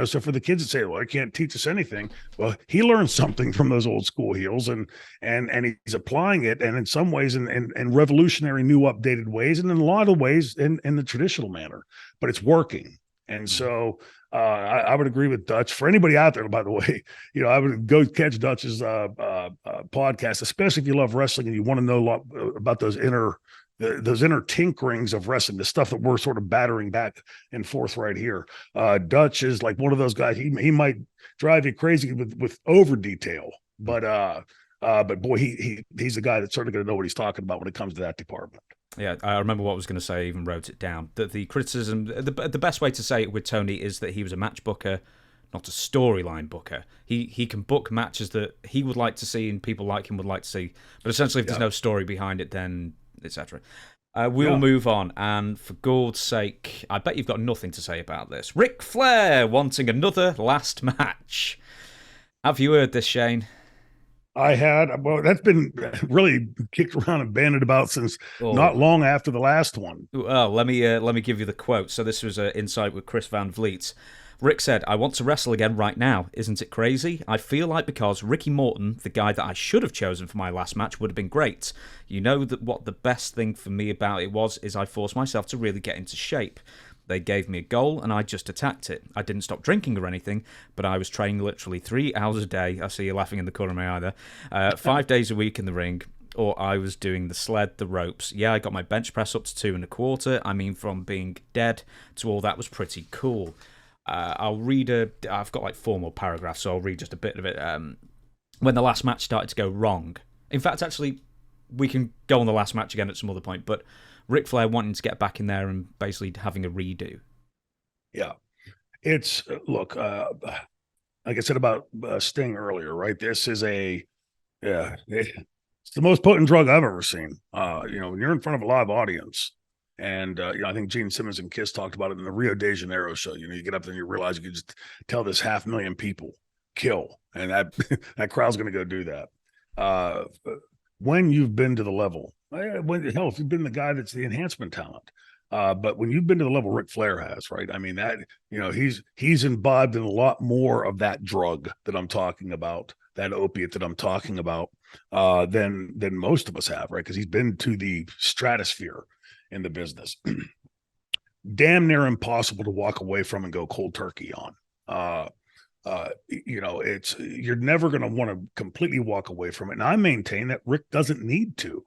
So for the kids that say, well, I can't teach us anything. Well, he learned something from those old school heels, and he's applying it, and in some ways in revolutionary, new, updated ways, and in a lot of ways in the traditional manner, but it's working. And so I would agree with Dutch. For anybody out there, by the way, I would go catch Dutch's podcast, especially if you love wrestling and you want to know a lot about those inner tinkerings of wrestling, the stuff that we're sort of battering back and forth right here. Dutch is like one of those guys. He might drive you crazy with over detail, but boy, he's a guy that's certainly going to know what he's talking about when it comes to that department. Yeah, I remember what I was going to say. I even wrote it down. That the criticism, the best way to say it with Tony is that he was a match booker, not a storyline booker. He can book matches that he would like to see and people like him would like to see. But essentially, if there's no story behind it, then etc. We'll move on. And for Gord's sake, I bet you've got nothing to say about this. Ric Flair wanting another last match. Have you heard this, Shane? I had. Well, that's been really kicked around and bandied about since not long after the last one. Well, let me give you the quote. So this was an insight with Chris Van Vliet. Rick said, "I want to wrestle again right now. Isn't it crazy? I feel like because Ricky Morton, the guy that I should have chosen for my last match, would have been great. You know that what the best thing for me about it was is I forced myself to really get into shape. They gave me a goal, and I just attacked it. I didn't stop drinking or anything, but I was training literally 3 hours a day." I see you laughing in the corner of my eye there. 5 days a week in the ring, or I was doing the sled, the ropes. Yeah, I got my bench press up to 2 1/4. I mean, from being dead to all that was pretty cool. I'll read I've got like 4 more paragraphs, so I'll read just a bit of it. When the last match started to go wrong. In fact, actually, we can go on the last match again at some other point, but Ric Flair wanting to get back in there and basically having a redo. Yeah. It's, look, like I said about Sting earlier, right? This is it's the most potent drug I've ever seen. When you're in front of a live audience, and I think Gene Simmons and Kiss talked about it in the Rio de Janeiro show. You get up there and you realize you can just tell this 500,000 people kill, and that crowd's going to go do that. When you've been to the level, if you've been the guy that's the enhancement talent, But when you've been to the level Ric Flair has, right? I mean, that, he's imbibed in a lot more of that drug that I'm talking about, that opiate that I'm talking about, than most of us have, right? Because he's been to the stratosphere in the business. Damn near impossible to walk away from and go cold turkey on. You're never going to want to completely walk away from it. And I maintain that Rick doesn't need to.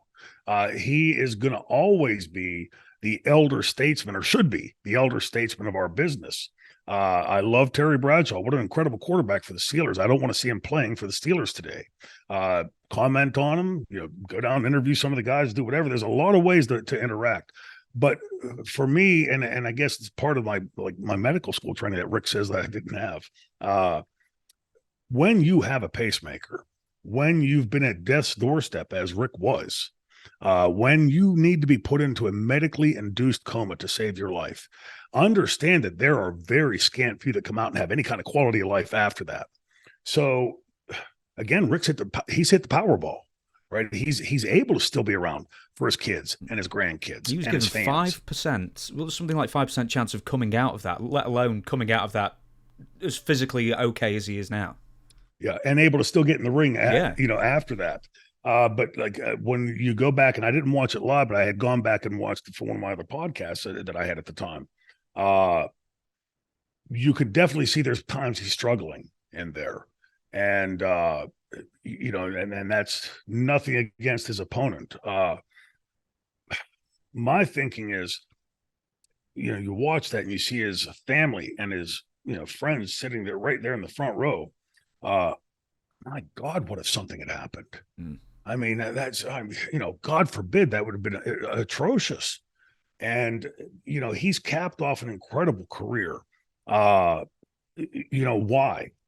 He is going to always be the elder statesman, or should be the elder statesman of our business. I love Terry Bradshaw. What an incredible quarterback for the Steelers. I don't want to see him playing for the Steelers today. Comment on him, go down and interview some of the guys, do whatever. There's a lot of ways to interact. But for me, and I guess it's part of my medical school training that Rick says that I didn't have. When you have a pacemaker, when you've been at death's doorstep, as Rick was, when you need to be put into a medically induced coma to save your life, understand that there are very scant few that come out and have any kind of quality of life after that. So again, he's hit the Powerball. Right, he's able to still be around for his kids and his grandkids. He was given 5%. Well, something like 5% chance of coming out of that, let alone coming out of that as physically okay as he is now. Yeah, and able to still get in the ring, after that. But when you go back, and I didn't watch it live, but I had gone back and watched it for one of my other podcasts that I had at the time. You could definitely see there's times he's struggling in there, and and that's nothing against his opponent. My thinking is, you watch that and you see his family and his, friends sitting there right there in the front row. My God, what if something had happened? I mean, God forbid, that would have been atrocious. And, he's capped off an incredible career. Why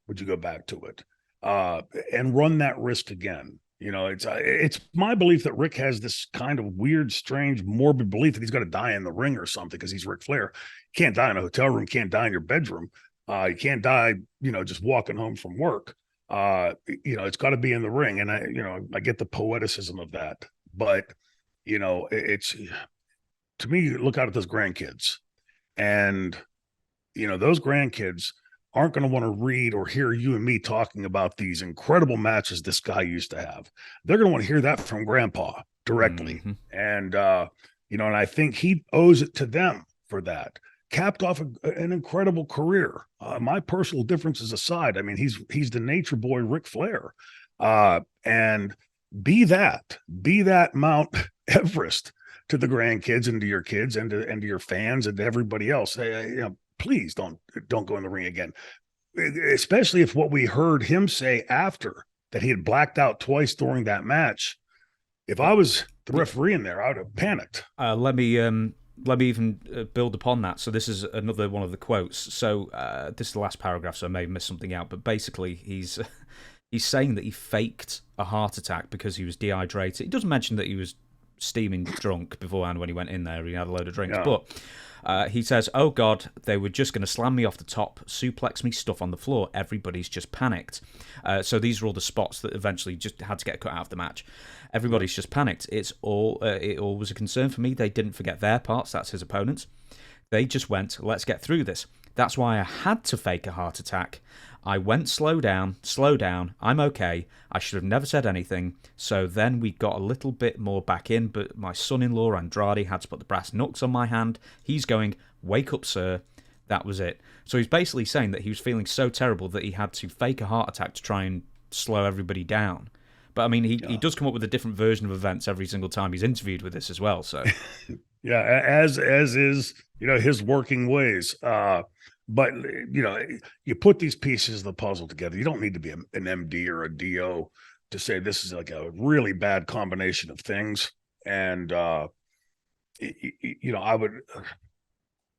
would you go back to it? And run that risk again? It's my belief that Rick has this kind of weird, strange, morbid belief that he's got to die in the ring or something because he's Ric Flair. You can't die in a hotel room, can't die in your bedroom. You can't die, just walking home from work. It's got to be in the ring. And I get the poeticism of that, but it's, to me, you look out at those grandkids, and those grandkids aren't going to want to read or hear you and me talking about these incredible matches this guy used to have. They're going to want to hear that from grandpa directly. Mm-hmm. And, and I think he owes it to them for that. Capped off an incredible career. My personal differences aside, I mean, he's the nature boy, Ric Flair. And be that Mount Everest to the grandkids and to your kids and to your fans and to everybody else. Please don't go in the ring again, especially if what we heard him say after that he had blacked out twice during that match. If I was the referee in there, I would have panicked. Let me even build upon that. So this is another one of the quotes. So this is the last paragraph, so I may have missed something out. But basically, he's saying that he faked a heart attack because he was dehydrated. He doesn't mention that he was steaming drunk beforehand when he went in there. He had a load of drinks. Yeah. But he says, "Oh God, they were just going to slam me off the top, suplex me, stuff on the floor. Everybody's just panicked." So these are all the spots that eventually just had to get cut out of the match. Everybody's just panicked. It all was a concern for me. They didn't forget their parts. That's his opponents. They just went, let's get through this. That's why I had to fake a heart attack. I went, slow down, I'm okay. I should have never said anything. So then we got a little bit more back in, but my son-in-law, Andrade, had to put the brass knucks on my hand. He's going, wake up, sir. That was it. So he's basically saying that he was feeling so terrible that he had to fake a heart attack to try and slow everybody down. But I mean, he does come up with a different version of events every single time he's interviewed with this as well. So, yeah, as is his working ways. But you put these pieces of the puzzle together. You don't need to be an MD or a DO to say this is like a really bad combination of things. And I would,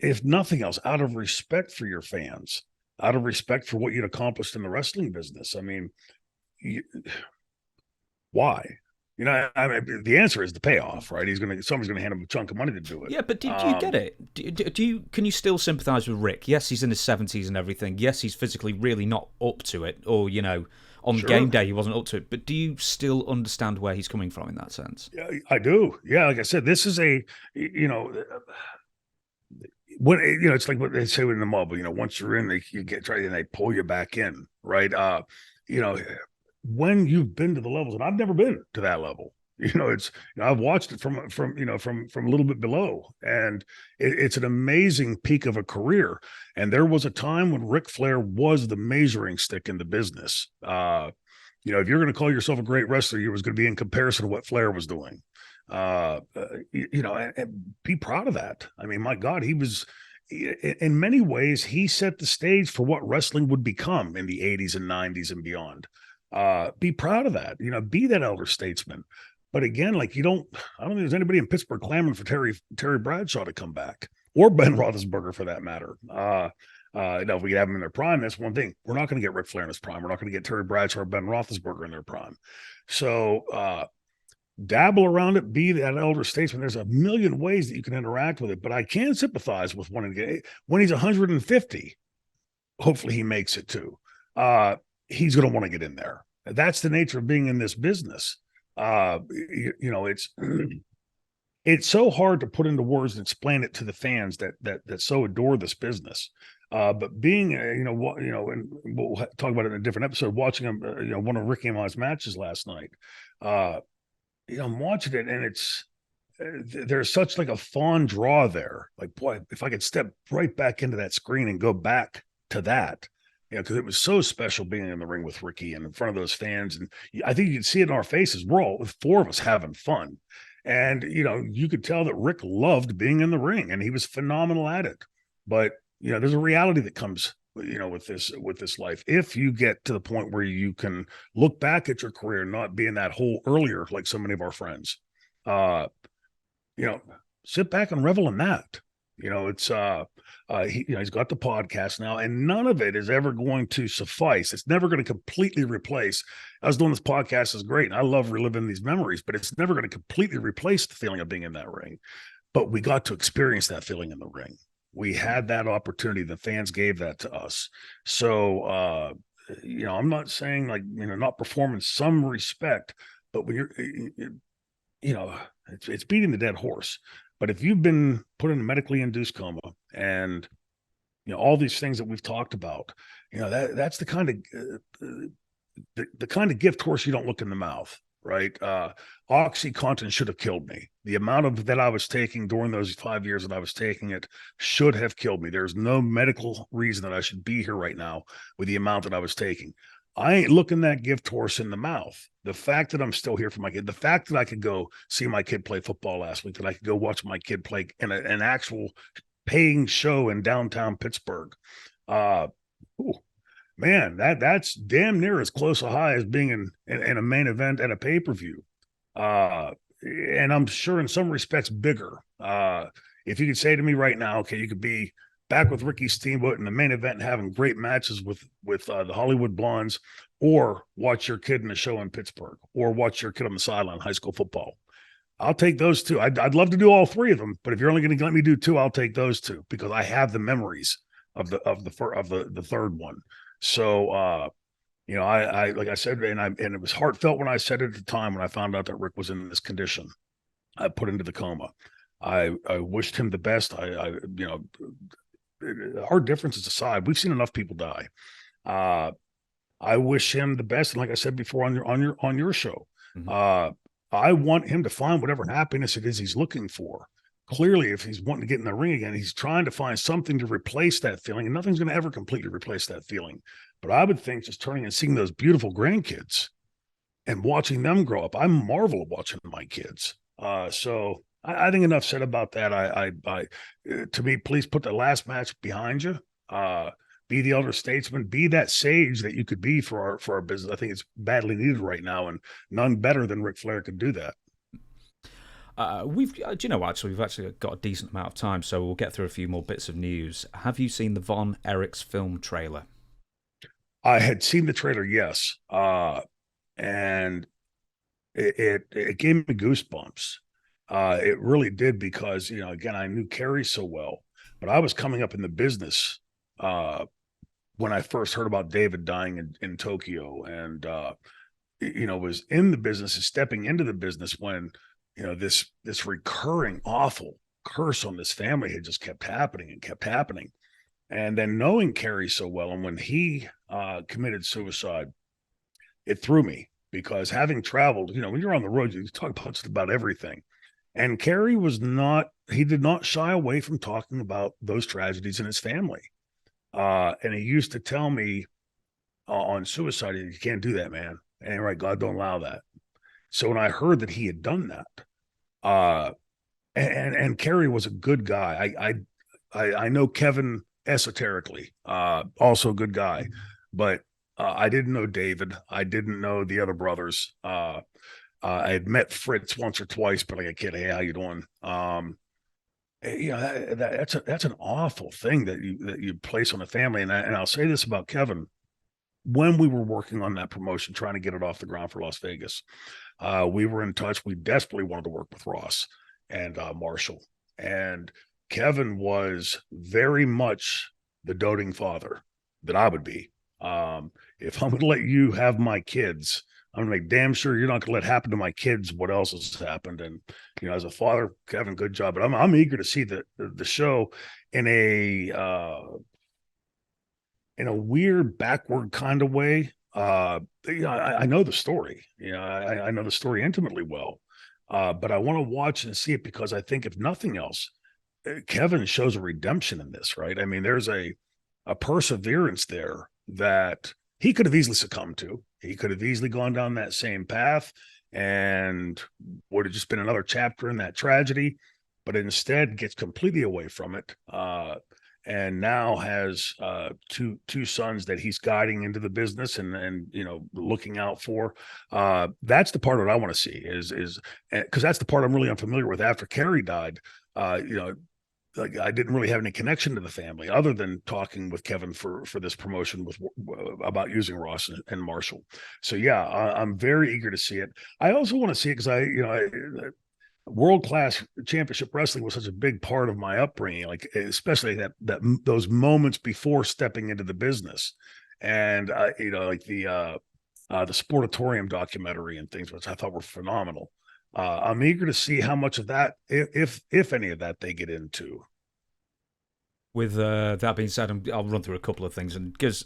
if nothing else, out of respect for your fans, out of respect for what you'd accomplished in the wrestling business. I mean, why? I mean, the answer is the payoff, right? Someone's gonna hand him a chunk of money to do it. Yeah, but do you get it? Can you still sympathise with Rick? Yes, he's in his 70s and everything. Yes, he's physically really not up to it, or on game day he wasn't up to it. But do you still understand where he's coming from in that sense? Yeah, I do. Yeah, like I said, this is when it's like what they say in the mob, once you're in, you get try and they pull you back in, right? You know, when you've been to the levels, and I've never been to that level. It's I've watched it from a little bit below, and it's an amazing peak of a career. And there was a time when Ric Flair was the measuring stick in the business. If you're going to call yourself a great wrestler, you was going to be in comparison to what Flair was doing. And be proud of that. I mean, my God, he was, in many ways, he set the stage for what wrestling would become in the 80s and 90s and beyond. Be proud of that, be that elder statesman. But again, like I don't think there's anybody in Pittsburgh clamoring for Terry Bradshaw to come back, or Ben Roethlisberger for that matter. If we could have them in their prime, that's one thing. We're not going to get Ric Flair in his prime. We're not going to get Terry Bradshaw or Ben Roethlisberger in their prime. So dabble around it, be that elder statesman. There's a million ways that you can interact with it, but I can sympathize with when he's 150. Hopefully he makes it too. He's going to want to get in there. That's the nature of being in this business. It's so hard to put into words and explain it to the fans that so adore this business. But being, and we'll talk about it in a different episode, watching him, one of Ricky and I's matches last night, I'm watching it, and there's such like a fond draw there. Like, boy, if I could step right back into that screen and go back to that, because it was so special being in the ring with Ricky and in front of those fans. And I think you can see it in our faces. We're all, four of us, having fun. And, you could tell that Rick loved being in the ring, and he was phenomenal at it. But, there's a reality that comes, with this life. If you get to the point where you can look back at your career and not be in that hole earlier, like so many of our friends, sit back and revel in that. It's he's got the podcast now, and none of it is ever going to suffice. It's never going to completely replace. I was doing this podcast is great, and I love reliving these memories, but it's never going to completely replace the feeling of being in that ring. But we got to experience that feeling in the ring. We had that opportunity. The fans gave that to us. So, I'm not saying like, not perform in some respect, but when it's beating the dead horse. But if you've been put in a medically induced coma and, all these things that we've talked about, that's the kind of the kind of gift horse you don't look in the mouth, right? OxyContin should have killed me. The amount of that I was taking during those 5 years that I was taking it should have killed me. There's no medical reason that I should be here right now with the amount that I was taking. I ain't looking that gift horse in the mouth. The fact that I'm still here for my kid, the fact that I could go see my kid play football last week, that I could go watch my kid play in an actual paying show in downtown Pittsburgh. Man, that's damn near as close a high as being in a main event at a pay-per-view. And I'm sure in some respects bigger. If you could say to me right now, okay, you could be back with Ricky Steamboat in the main event and having great matches with the Hollywood Blondes, or watch your kid in a show in Pittsburgh, or watch your kid on the sideline, high school football. I'll take those two. I'd love to do all three of them, but if you're only going to let me do two, I'll take those two because I have the memories of the third one. So, I like I said, and it was heartfelt when I said it at the time when I found out that Rick was in this condition, I put into the coma. I wished him the best. Our differences aside, we've seen enough people die. I wish him the best, and like I said before on your show, mm-hmm. I want him to find whatever happiness it is he's looking for. Clearly, if he's wanting to get in the ring again, he's trying to find something to replace that feeling, and nothing's going to ever completely replace that feeling. But I would think just turning and seeing those beautiful grandkids and watching them grow up, I marvel at watching my kids. So I think enough said about that. To me, please put the last match behind you. Be the elder statesman. Be that sage that you could be for our business. I think it's badly needed right now, and none better than Ric Flair could do that. We've actually got a decent amount of time, so we'll get through a few more bits of news. Have you seen the Von Erichs film trailer? I had seen the trailer, yes, and it gave me goosebumps. It really did because again, I knew Kerry so well, but I was coming up in the business when I first heard about David dying in Tokyo, and was in the business and stepping into the business when. This recurring awful curse on this family had just kept happening and kept happening. And then knowing Kerry so well, and when he committed suicide, it threw me, because having traveled, when you're on the road, you talk about just about everything. And Kerry he did not shy away from talking about those tragedies in his family. And he used to tell me on suicide, you can't do that, man. And right, God don't allow that. So when I heard that he had done that, and Kerry was a good guy. I know Kevin esoterically, also a good guy, but I didn't know David. I didn't know the other brothers. I had met Fritz once or twice, but like a kid, hey, how you doing? That's an awful thing that you place on a family. And I'll say this about Kevin: when we were working on that promotion, trying to get it off the ground for Las Vegas, we were in touch. We desperately wanted to work with Ross and Marshall, and Kevin was very much the doting father that I would be. If I'm going to let you have my kids, I'm going to make damn sure you're not going to let happen to my kids what else has happened. And, as a father, Kevin, good job. But I'm eager to see the show in a weird backward kind of way. I know the story. I know the story intimately well. But I want to watch and see it, because I think, if nothing else, Kevin shows a redemption in this, right? I mean, there's a perseverance there that he could have easily succumbed to. He could have easily gone down that same path and would have just been another chapter in that tragedy, but instead gets completely away from it. And now has two sons that he's guiding into the business and looking out for. That's the part that I want to see is because that's the part I'm really unfamiliar with. After Kerry died, like I didn't really have any connection to the family other than talking with Kevin for this promotion about using Ross and Marshall. So yeah, I'm very eager to see it. I also want to see it because world-class championship wrestling was such a big part of my upbringing, like especially that those moments before stepping into the business, and like the Sportatorium documentary and things, which I thought were phenomenal. I'm eager to see how much of that, if any of that, they get into. With that being said, I'll run through a couple of things, and because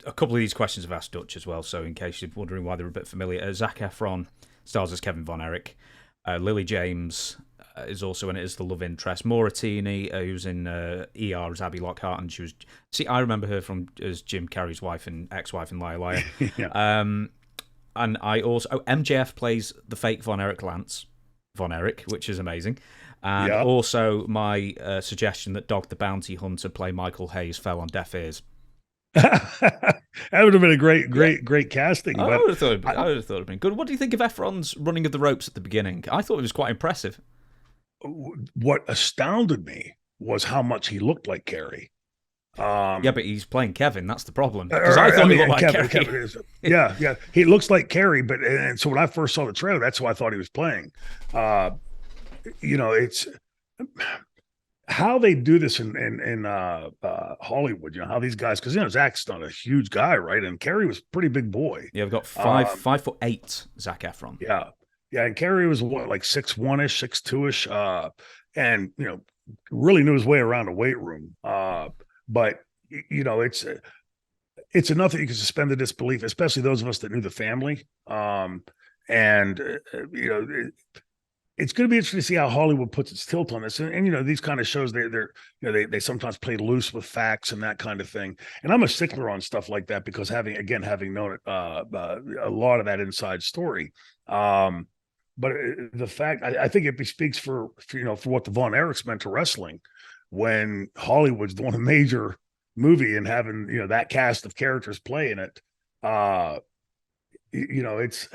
a couple of these questions have asked Dutch as well, so in case you're wondering why they're a bit familiar, Zac Efron stars as Kevin Von Erich. Lily James is also in it as the love interest. Maura Tierney, who's in ER as Abby Lockhart, and I remember her as Jim Carrey's wife and ex-wife in Liar Liar. Yeah. And I also MJF plays the fake Von Erich Lance Von Erich, which is amazing. And also my suggestion that Dog the Bounty Hunter play Michael Hayes fell on deaf ears. That would have been a great casting. I would have thought it'd been good. What do you think of Efron's running of the ropes at the beginning? I thought it was quite impressive. What astounded me was how much he looked like Kerry. Yeah, but he's playing Kevin. That's the problem. Because I thought he looked like Kerry. Yeah, he looks like Kerry. And so when I first saw the trailer, that's who I thought he was playing. It's how they do this in Hollywood. How these guys, because Zach's not a huge guy, right? And Kerry was a pretty big boy. Yeah, we've got 5'8" Zac Efron. Yeah, and Kerry was what, like 6'1"ish, 6'2"ish, and really knew his way around a weight room. But it's enough that you can suspend the disbelief, especially those of us that knew the family. It's going to be interesting to see how Hollywood puts its tilt on this. And these kind of shows, they sometimes play loose with facts and that kind of thing. And I'm a stickler on stuff like that because having known it, a lot of that inside story. But the fact, I think it speaks for what the Von Erichs meant to wrestling when Hollywood's doing a major movie and having, that cast of characters play in it. It's,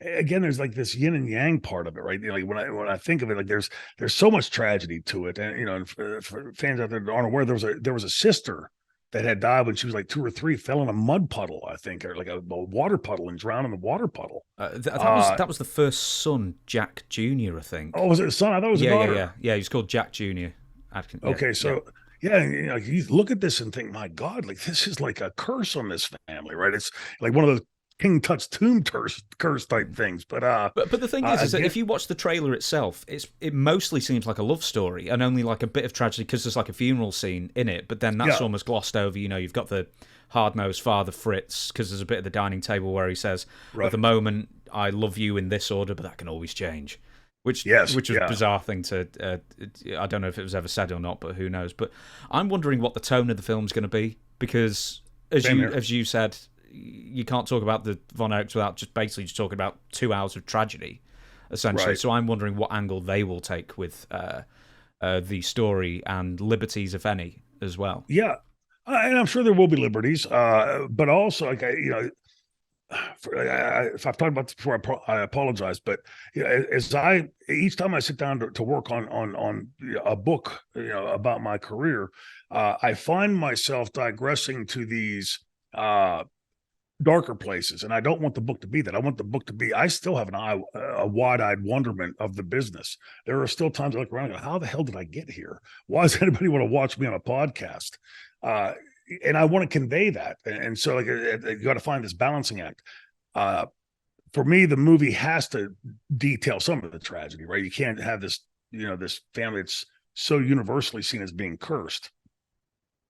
again, there's like this yin and yang part of it, right? When I think of it, like there's so much tragedy to it. And, for fans out there that aren't aware, there was a sister that had died when she was like 2 or 3, fell in a mud puddle, I think, or like a water puddle, and drowned in the water puddle. That was the first son, Jack Jr., I think. Oh, was it a son? I thought it was a daughter. Yeah. He's called Jack Jr. You look at this and think, my God, like this is like a curse on this family, right? It's like one of those King Tut's tomb curse type things. But the thing is that again, if you watch the trailer itself, it mostly seems like a love story and only like a bit of tragedy because there's like a funeral scene in it. But then that's almost glossed over. You know, you've got the hard-nosed father Fritz because there's a bit of the dining table where he says, "At the moment, I love you in this order, but that can always change." Which was a bizarre thing to. I don't know if it was ever said or not, but who knows? But I'm wondering what the tone of the film's going to be because, as you said, you can't talk about the Von Erichs without just talking about 2 hours of tragedy, essentially. Right. So I'm wondering what angle they will take with the story and liberties, if any, as well. Yeah, and I'm sure there will be liberties, but also, like if I've talked about this before, I apologize. But each time I sit down to work on a book, about my career, I find myself digressing to these darker places, and I don't want the book to be that. I want the book to be. I still have a wide-eyed wonderment of the business. There are still times I look around and go, "How the hell did I get here? Why does anybody want to watch me on a podcast?" And I want to convey that. And so, like, you got to find this balancing act. For me, the movie has to detail some of the tragedy, right? You can't have this, this family that's so universally seen as being cursed.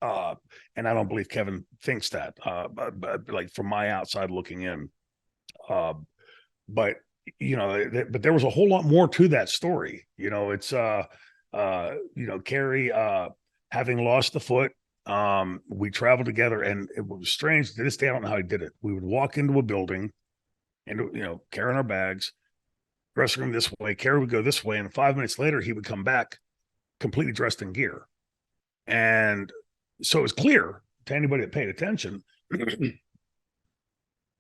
And I don't believe Kevin thinks that, but like from my outside looking in, but but there was a whole lot more to that story. It's Carrie having lost the foot. We traveled together, and it was strange. To this day, I don't know how he did it. We would walk into a building and, carrying our bags, dressing room this way, Carrie would go this way. And 5 minutes later, he would come back completely dressed in gear. And so it was clear to anybody that paid attention,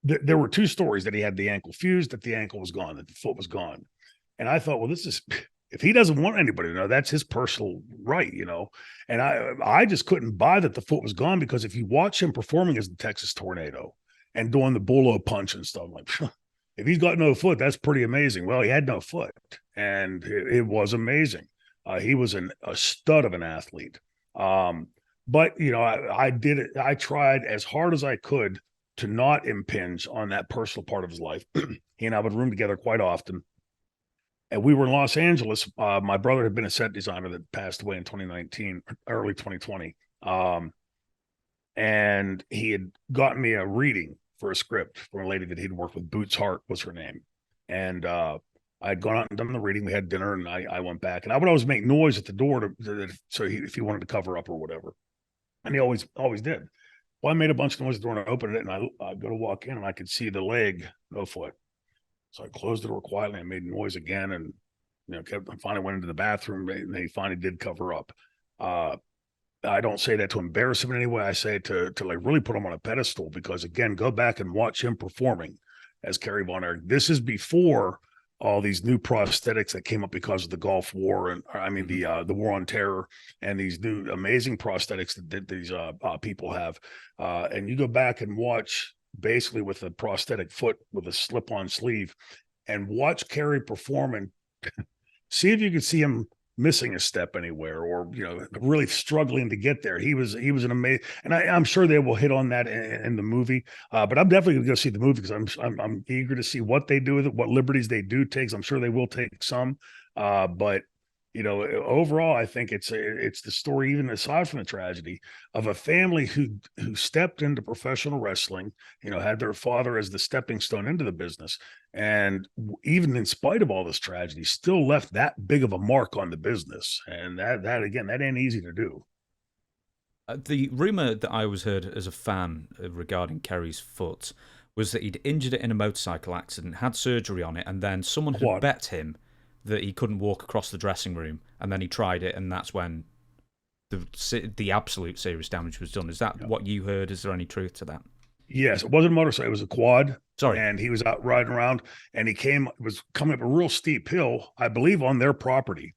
there were 2 stories: that he had the ankle fused, that the ankle was gone, that the foot was gone. And I thought, well, this is, if he doesn't want anybody to know, that's his personal right, And I just couldn't buy that the foot was gone, because if you watch him performing as the Texas Tornado and doing the Bolo punch and stuff, like, if he's got no foot, that's pretty amazing. Well, he had no foot, and it was amazing. He was a stud of an athlete. But I did it. I tried as hard as I could to not impinge on that personal part of his life. He and I would room together quite often. And we were in Los Angeles. My brother had been a set designer that passed away in 2019, early 2020. And he had gotten me a reading for a script from a lady that he'd worked with. Boots Hart was her name. And I'd gone out and done the reading. We had dinner, and I went back. And I would always make noise at the door if he wanted to cover up or whatever. And he always did. Well, I made a bunch of noise at the door, and I opened it, and I go to walk in, and I could see the leg, no foot. So I closed the door quietly and made noise again, and I finally went into the bathroom, and he finally did cover up. I don't say that to embarrass him in any way. I say it to like really put him on a pedestal, because, again, go back and watch him performing as Kerry Von Erich. This is before all these new prosthetics that came up because of the Gulf War, and the War on Terror, and these new amazing prosthetics that these people have. And you go back and watch, basically with a prosthetic foot with a slip-on sleeve, and watch Kerry perform, and see if you could see him missing a step anywhere, or really struggling to get there. He was an amazing, and I'm sure they will hit on that in the movie. But I'm definitely going to go see the movie, because I'm eager to see what they do with it, what liberties they do take. I'm sure they will take some, but overall, I think it's the story, even aside from the tragedy, of a family who stepped into professional wrestling, had their father as the stepping stone into the business, and even in spite of all this tragedy, still left that big of a mark on the business. And that again, that ain't easy to do. The rumor that I always heard as a fan regarding Kerry's foot was that he'd injured it in a motorcycle accident, had surgery on it, and then someone had bet him that he couldn't walk across the dressing room, and then he tried it, and that's when the absolute serious damage was done. Is that what you heard? Is there any truth to that? Yes, it wasn't a motorcycle; it was a quad. Sorry, and he was out riding around, and was coming up a real steep hill, I believe, on their property,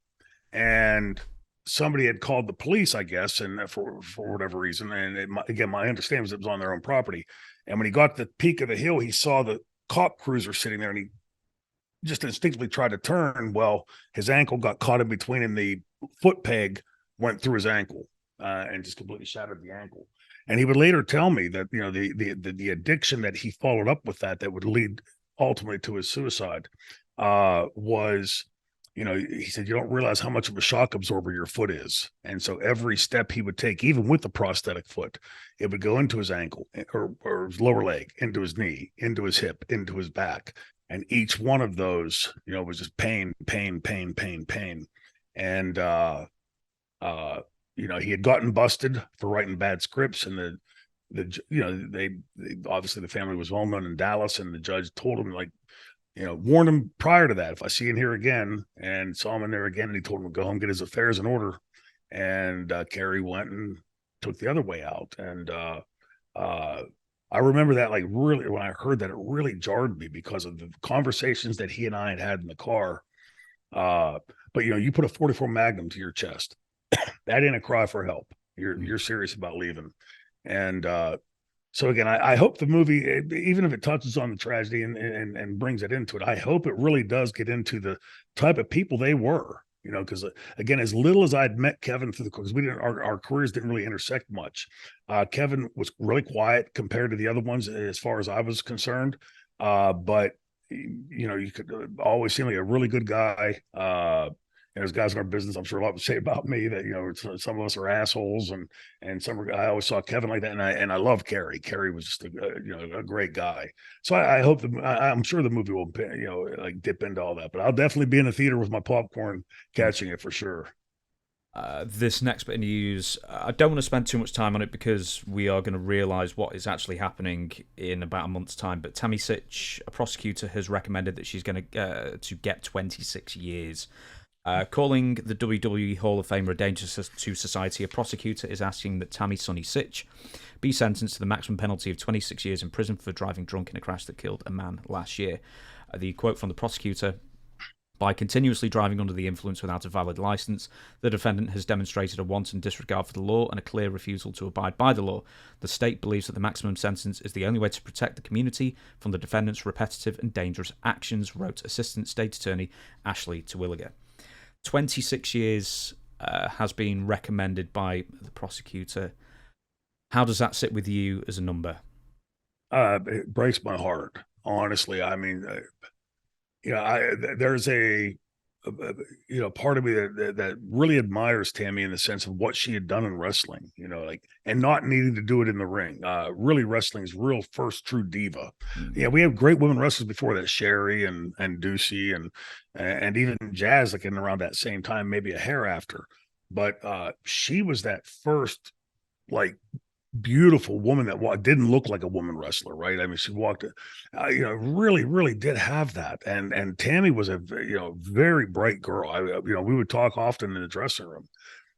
and somebody had called the police, I guess, and for whatever reason. And again, my understanding was it was on their own property. And when he got to the peak of the hill, he saw the cop cruiser sitting there, and he just instinctively tried to turn. Well, his ankle got caught in between, and the foot peg went through his ankle. and just completely shattered the ankle. And he would later tell me that, you know, the addiction that he followed up with that would lead ultimately to his suicide was, you know, he said, you don't realize how much of a shock absorber your foot is. And so every step he would take, even with the prosthetic foot, it would go into his ankle or his lower leg, into his knee, into his hip, into his back. And each one of those, you know, was just pain, pain, pain, pain, pain. And, you know, he had gotten busted for writing bad scripts, and you know, they obviously the family was well known in Dallas, and the judge told him, like, you know, warned him prior to that, if I see him here again, and saw him in there again, and he told him to go home, get his affairs in order. And Kerry went and took the other way out. And I remember that, like, really, when I heard that, it really jarred me because of the conversations that he and I had in the car. But you know, you put a 44 Magnum to your chest, that ain't a cry for help. You're serious about leaving. And so again, I hope the movie, even if it touches on the tragedy and brings it into it, I hope it really does get into the type of people they were. You know, because again, as little as I'd met Kevin through the, because we didn't, our careers didn't really intersect much. Kevin was really quiet compared to the other ones, as far as I was concerned. But you know, you could always seem like a really good guy. There's guys in our business, I'm sure a lot would say about me that, you know, some of us are assholes, and I always saw Kevin like that. And I love Kerry. Kerry was just a great guy. So I hope I'm sure the movie will, you know, like dip into all that, but I'll definitely be in the theater with my popcorn catching it for sure. This next bit of news, I don't want to spend too much time on it because we are going to realise what is actually happening in about a month's time. But Tammy Sytch, a prosecutor, has recommended that she's going to get 26 years. Calling the WWE Hall of Famer a danger to society, a prosecutor is asking that Tammy Sonny Sytch be sentenced to the maximum penalty of 26 years in prison for driving drunk in a crash that killed a man last year. The quote from the prosecutor: by continuously driving under the influence without a valid license, the defendant has demonstrated a wanton disregard for the law and a clear refusal to abide by the law. The state believes that the maximum sentence is the only way to protect the community from the defendant's repetitive and dangerous actions, wrote Assistant State Attorney Ashley Terwilliger. 26 years has been recommended by the prosecutor. How does that sit with you as a number? It breaks my heart, honestly. I mean, you know, there's a you know, part of me that really admires Tammy in the sense of what she had done in wrestling, you know, like, and not needing to do it in the ring. Really, wrestling's real first true diva. Mm-hmm. Yeah, we have great women wrestlers before that, Sherry and Ducey and even Jazz, like in around that same time, maybe a hair after. But she was that first, like, beautiful woman that didn't look like a woman wrestler, right? I mean, she walked, you know, really did have that. And Tammy was a, you know, very bright girl. You know, we would talk often in the dressing room.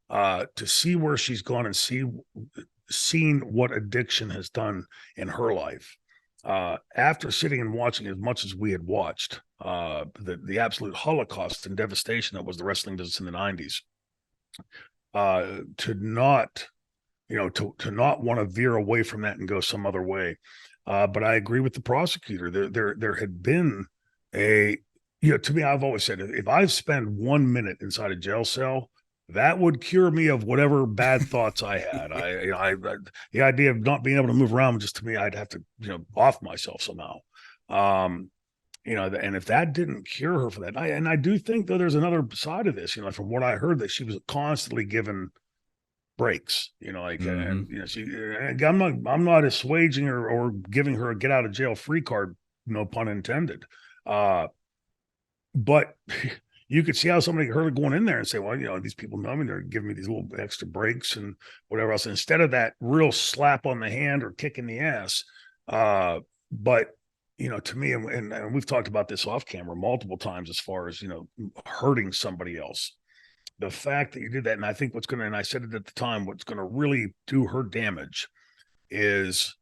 To see where she's gone and seen what addiction has done in her life. After sitting and watching as much as we had watched, the absolute holocaust and devastation that was the wrestling business in the 90s, to not, you know, to not want to veer away from that and go some other way. But I agree with the prosecutor. There had been you know, to me, I've always said, if I spend 1 minute inside a jail cell, that would cure me of whatever bad thoughts I had. The idea of not being able to move around, just to me, I'd have to, you know, off myself somehow. You know, and if that didn't cure her for that, I do think, though, there's another side of this, you know, from what I heard, that she was constantly given breaks, you know, like, and you know, I'm not assuaging her or giving her a get out of jail free card, no pun intended. But you could see how somebody heard her going in there and say, well, you know, these people know me, they're giving me these little extra breaks and whatever else, instead of that real slap on the hand or kick in the ass. But you know, to me, and we've talked about this off camera multiple times, as far as, you know, hurting somebody else. The fact that you did that, and I think and I said it at the time, what's going to really do her damage is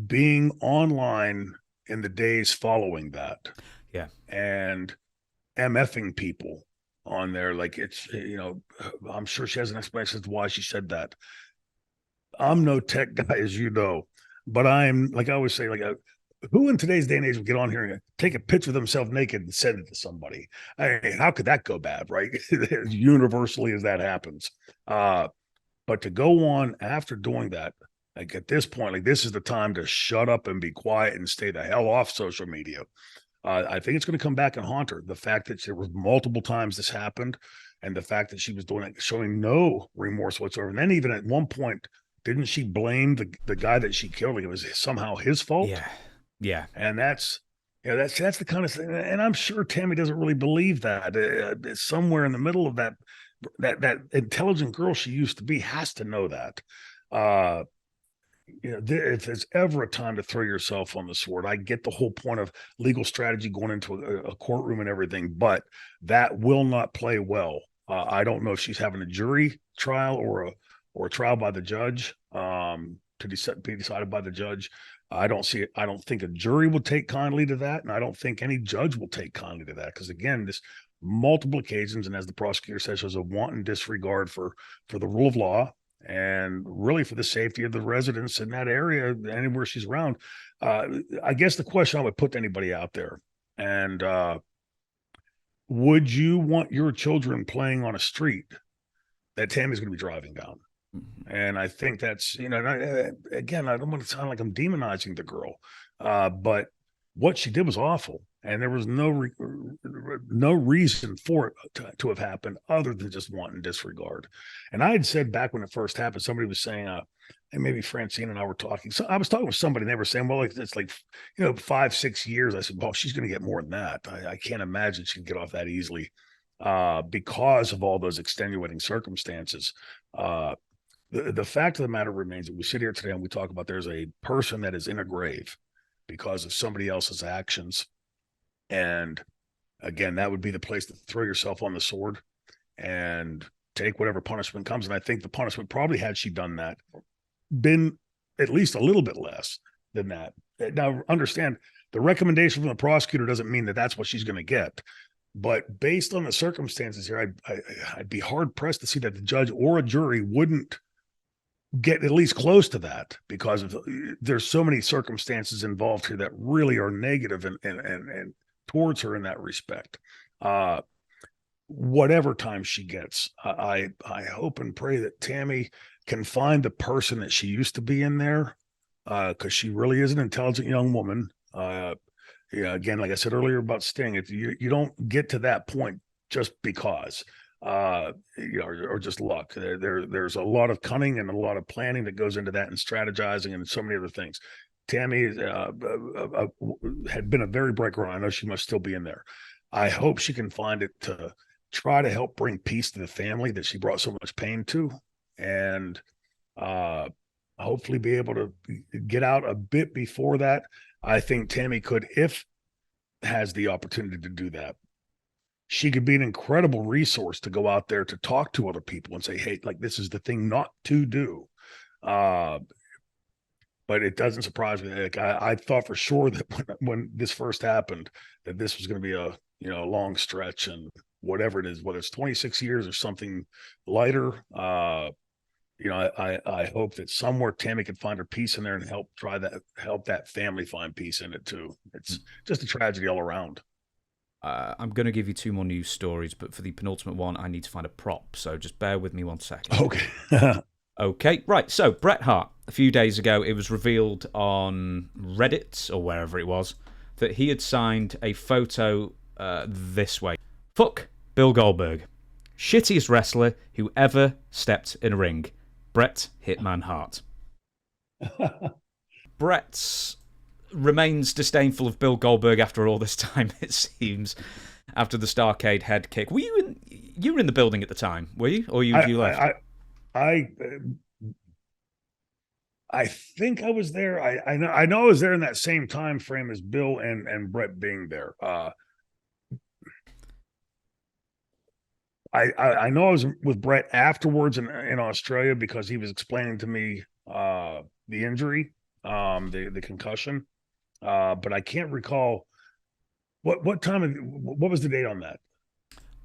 being online in the days following that. Yeah. And MFing people on there. Like, it's, you know, I'm sure she has an explanation as to why she said that. I'm no tech guy, as you know, but I'm, like I always say, like, who in today's day and age would get on here and take a picture of themselves naked and send it to somebody? I mean, how could that go bad, right? Universally, as that happens. But to go on after doing that, like at this point, like this is the time to shut up and be quiet and stay the hell off social media. I think it's going to come back and haunt her. The fact that there was multiple times this happened, and the fact that she was doing it, showing no remorse whatsoever. And then even at one point, didn't she blame the guy that she killed? Like it was somehow his fault. Yeah. And that's the kind of thing. And I'm sure Tammy doesn't really believe that. Somewhere in the middle of that intelligent girl she used to be has to know that. If there's ever a time to throw yourself on the sword, I get the whole point of legal strategy going into a courtroom and everything, but that will not play well. I don't know if she's having a jury trial or a trial by the judge to be decided by the judge. I don't see it. I don't think a jury will take kindly to that, and I don't think any judge will take kindly to that because again, this multiple occasions, and as the prosecutor says, there's a wanton disregard for the rule of law. And really for the safety of the residents in that area, anywhere she's around. I guess the question I would put to anybody out there, and would you want your children playing on a street that Tammy's going to be driving down? Mm-hmm. And I think that's, again, I don't want to sound like I'm demonizing the girl, but what she did was awful. And there was no reason for it to have happened other than just wanton disregard. And I had said back when it first happened, somebody was saying, and maybe Francine and I were talking. So I was talking with somebody and they were saying, well, it's like, 5-6 years. I said, well, she's going to get more than that. I can't imagine she can get off that easily because of all those extenuating circumstances. The fact of the matter remains that we sit here today and we talk about there's a person that is in a grave because of somebody else's actions. And again, that would be the place to throw yourself on the sword and take whatever punishment comes. And I think the punishment probably, had she done that, been at least a little bit less than that. Now, understand, the recommendation from the prosecutor doesn't mean that that's what she's going to get. But based on the circumstances here, I'd be hard pressed to see that the judge or a jury wouldn't get at least close to that, because there's so many circumstances involved here that really are negative and towards her in that respect. Whatever time she gets, I hope and pray that Tammy can find the person that she used to be in there, because she really is an intelligent young woman. Again, like I said earlier about Sting, you don't get to that point just because, or just luck. There's a lot of cunning and a lot of planning that goes into that, and strategizing and so many other things. Tammy had been a very bright girl. I know she must still be in there. I hope she can find it to try to help bring peace to the family that she brought so much pain to, and hopefully be able to get out a bit before that. I think Tammy could, if has the opportunity to do that, she could be an incredible resource to go out there to talk to other people and say, hey, like, this is the thing not to do. But it doesn't surprise me. Like, I thought for sure that when this first happened, that this was going to be a long stretch, and whatever it is, whether it's 26 years or something lighter, I hope that somewhere Tammy can find her peace in there and help that family find peace in it too. It's just a tragedy all around. I'm going to give you 2 more news stories, but for the penultimate one, I need to find a prop. So just bear with me 1 second. Okay. Okay, right. So Bret Hart, a few days ago, it was revealed on Reddit or wherever it was that he had signed a photo this way. Fuck Bill Goldberg. Shittiest wrestler who ever stepped in a ring. Bret Hitman Hart. Bret remains disdainful of Bill Goldberg after all this time, it seems, after the Starrcade head kick. Were you were in the building at the time, were you? Or you left? I think I was there. I know I was there in that same time frame as Bill and Bret being there. I know I was with Bret afterwards in Australia, because he was explaining to me the injury, the concussion, but I can't recall what was the date on that.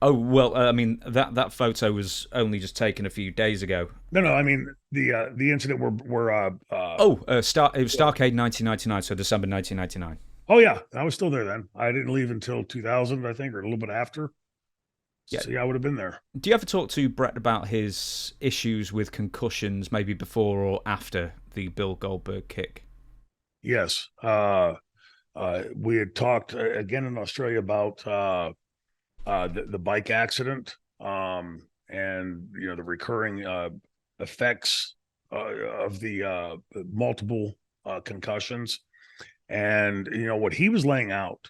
Oh, well, I mean, that photo was only just taken a few days ago. No, I mean the incident where it was Starrcade 1999, so December 1999. Oh yeah, I was still there then. I didn't leave until 2000, I think, or a little bit after. Yeah. See, I would have been there. Do you ever talk to Bret about his issues with concussions, maybe before or after the Bill Goldberg kick? Yes. We had talked again in Australia about the bike accident, and the recurring effects of the multiple concussions, and what he was laying out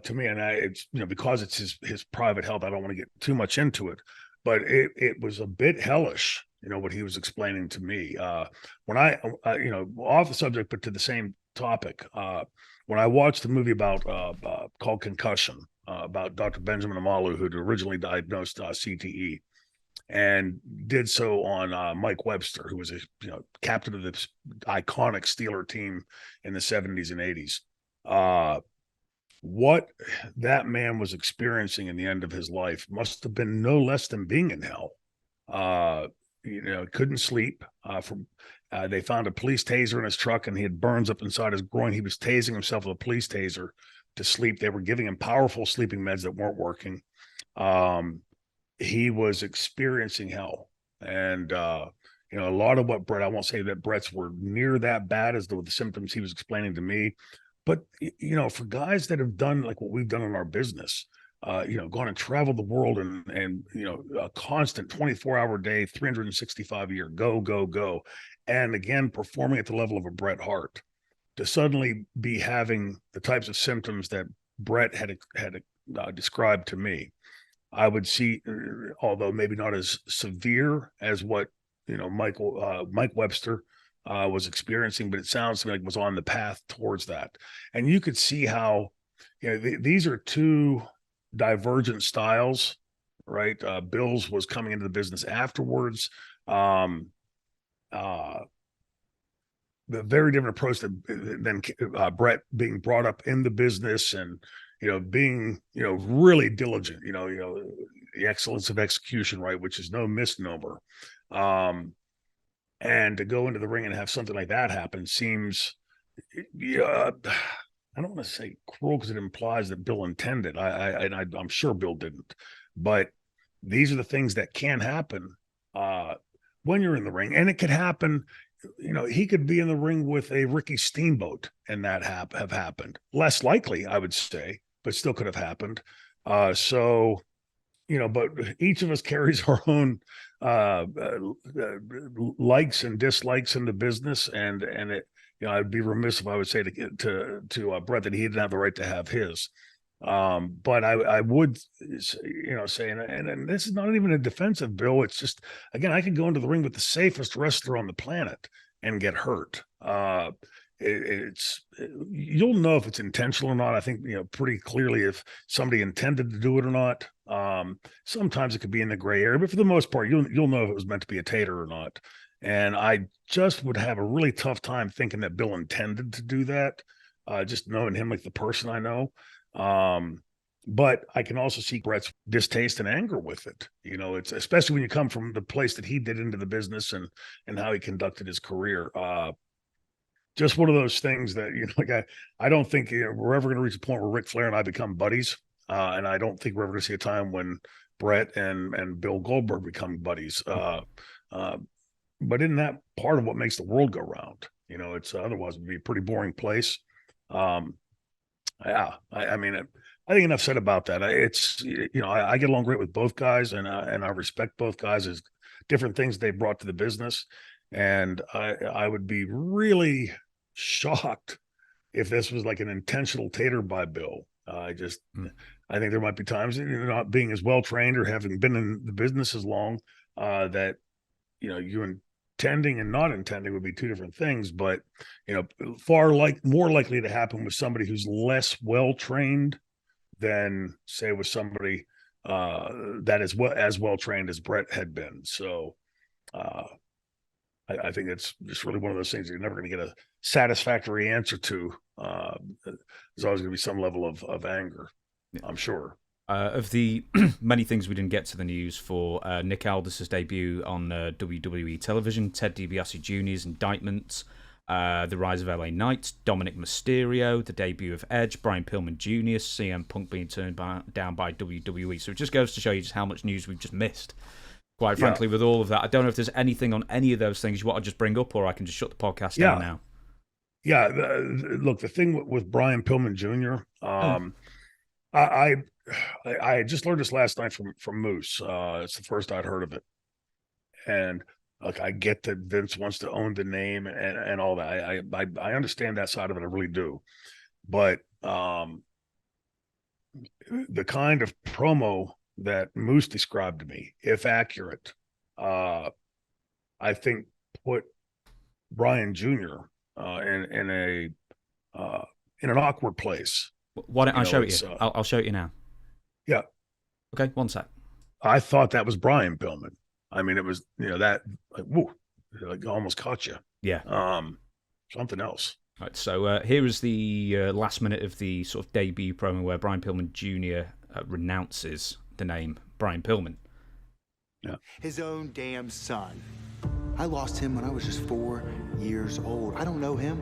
to me, and it's because it's his private health, I don't want to get too much into it, but it was a bit hellish, what he was explaining to me. When I off the subject, but to the same topic, when I watched the movie about called Concussion, about Dr. Benjamin Amalu, who'd originally diagnosed CTE, and did so on Mike Webster, who was a captain of this iconic Steeler team in the 70s and 80s. What that man was experiencing in the end of his life must have been no less than being in hell. Couldn't sleep. They found a police taser in his truck, and he had burns up inside his groin. He was tasing himself with a police taser to sleep. They were giving him powerful sleeping meds that weren't working. He was experiencing hell. And, a lot of what Bret, I won't say that Bret's were near that bad as the symptoms he was explaining to me, but, for guys that have done like what we've done in our business, gone and traveled the world and a constant 24-hour day, 365 a year, go. And again, performing at the level of a Bret Hart, to suddenly be having the types of symptoms that Bret had described to me, I would see, although maybe not as severe as what Mike Webster was experiencing, but it sounds to me like it was on the path towards that. And you could see how these are two divergent styles, right? Bill's was coming into the business afterwards. The very different approach than Bret being brought up in the business and being really diligent, the excellence of execution, right, which is no misnomer. And to go into the ring and have something like that happen seems, I don't want to say cruel because it implies that Bill intended. I'm sure Bill didn't, but these are the things that can happen when you're in the ring, and it could happen. He could be in the ring with a Ricky Steamboat and that have happened. Less likely, I would say, but still could have happened. So, but each of us carries our own likes and dislikes in the business, and it. I'd be remiss if I would say to Bret that he didn't have the right to have his. But I would, say, and this is not even a defense of Bill. It's just, again, I could go into the ring with the safest wrestler on the planet and get hurt. You'll know if it's intentional or not. I think, pretty clearly if somebody intended to do it or not. Sometimes it could be in the gray area, but for the most part, you'll know if it was meant to be a tater or not. And I just would have a really tough time thinking that Bill intended to do that, just knowing him like the person I know. But I can also see Bret's distaste and anger with it. It's especially when you come from the place that he did into the business and how he conducted his career. Just one of those things that, I don't think we're ever going to reach a point where Ric Flair and I become buddies. And I don't think we're ever going to see a time when Bret and Bill Goldberg become buddies. But isn't that part of what makes the world go round? It's otherwise it'd be a pretty boring place. I mean, I think enough said about that. It's, I get along great with both guys, and I respect both guys as different things they brought to the business. And I would be really shocked if this was like an intentional tater by Bill. I think there might be times, not being as well trained or having been in the business as long, that, you intending and not intending would be two different things, but more likely to happen with somebody who's less well trained than say with somebody that is as well trained as Bret had been. So I think it's just really one of those things you're never going to get a satisfactory answer to. There's always going to be some level of anger, I'm sure. Of the many things we didn't get to the news for Nick Aldis's debut on WWE television, Ted DiBiase Jr.'s indictment, The Rise of LA Knight, Dominic Mysterio, the debut of Edge, Brian Pillman Jr., CM Punk being turned down by WWE. So it just goes to show you just how much news we've just missed. Quite frankly, with all of that, I don't know if there's anything on any of those things you want to just bring up, or I can just shut the podcast down now. Yeah, look, the thing with Brian Pillman Jr., I just learned this last night from Moose. It's the first I'd heard of it, and look, I get that Vince wants to own the name and all that. I understand that side of it. I really do, but the kind of promo that Moose described to me, if accurate, I think put Brian Jr. In an awkward place. Why don't I show it you? I'll show it you now. Yeah. Okay, one sec. I thought that was Brian Pillman. I mean, it was, that, like, woo, like almost caught you. Yeah. Something else. All right, so here is the last minute of the sort of debut promo where Brian Pillman Jr. Renounces the name Brian Pillman. Yeah. His own damn son. I lost him when I was just 4 years old. I don't know him.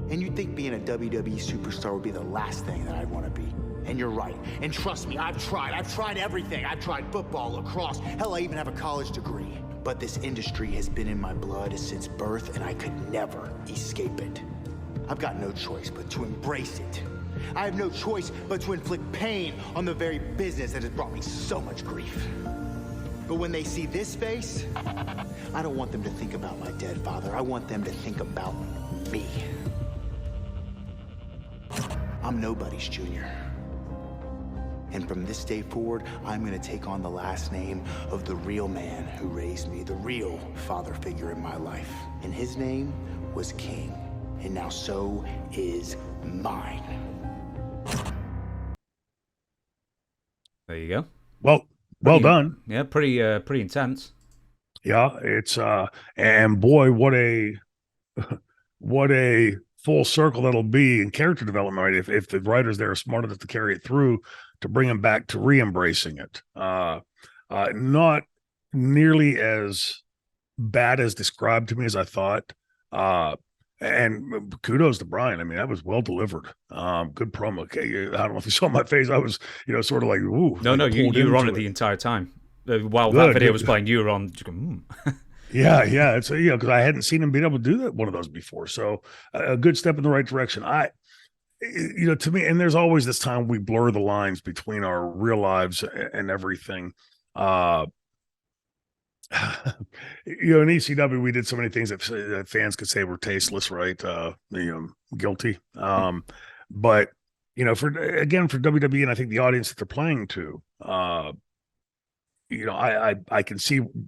And you'd think being a WWE superstar would be the last thing that I'd want to be. And you're right. And trust me, I've tried everything. I've tried football, lacrosse, hell, I even have a college degree. But this industry has been in my blood since birth, and I could never escape it. I've got no choice but to embrace it. I have no choice but to inflict pain on the very business that has brought me so much grief. But when they see this face, I don't want them to think about my dead father. I want them to think about me. I'm nobody's junior. And from this day forward, I'm gonna take on the last name of the real man who raised me, the real father figure in my life. And his name was King. And now so is mine. There you go. Well done. Yeah, pretty intense. Yeah, it's and boy, what a full circle that'll be in character development, right? If the writers there are smart enough to carry it through to bring him back to re-embracing it. Not nearly as bad as described to me as I thought. And kudos to Brian. I mean, that was well delivered. Good promo. Okay, I don't know if you saw my face. I was, sort of like, ooh. No, you were on it the entire time. While that video was playing, you were on. Yeah, it's because I hadn't seen him being able to do one of those before. So a good step in the right direction. To me, and there's always this time we blur the lines between our real lives and everything. In ECW, we did so many things that fans could say were tasteless, right? Guilty. But for WWE, and I think the audience that they're playing to, I can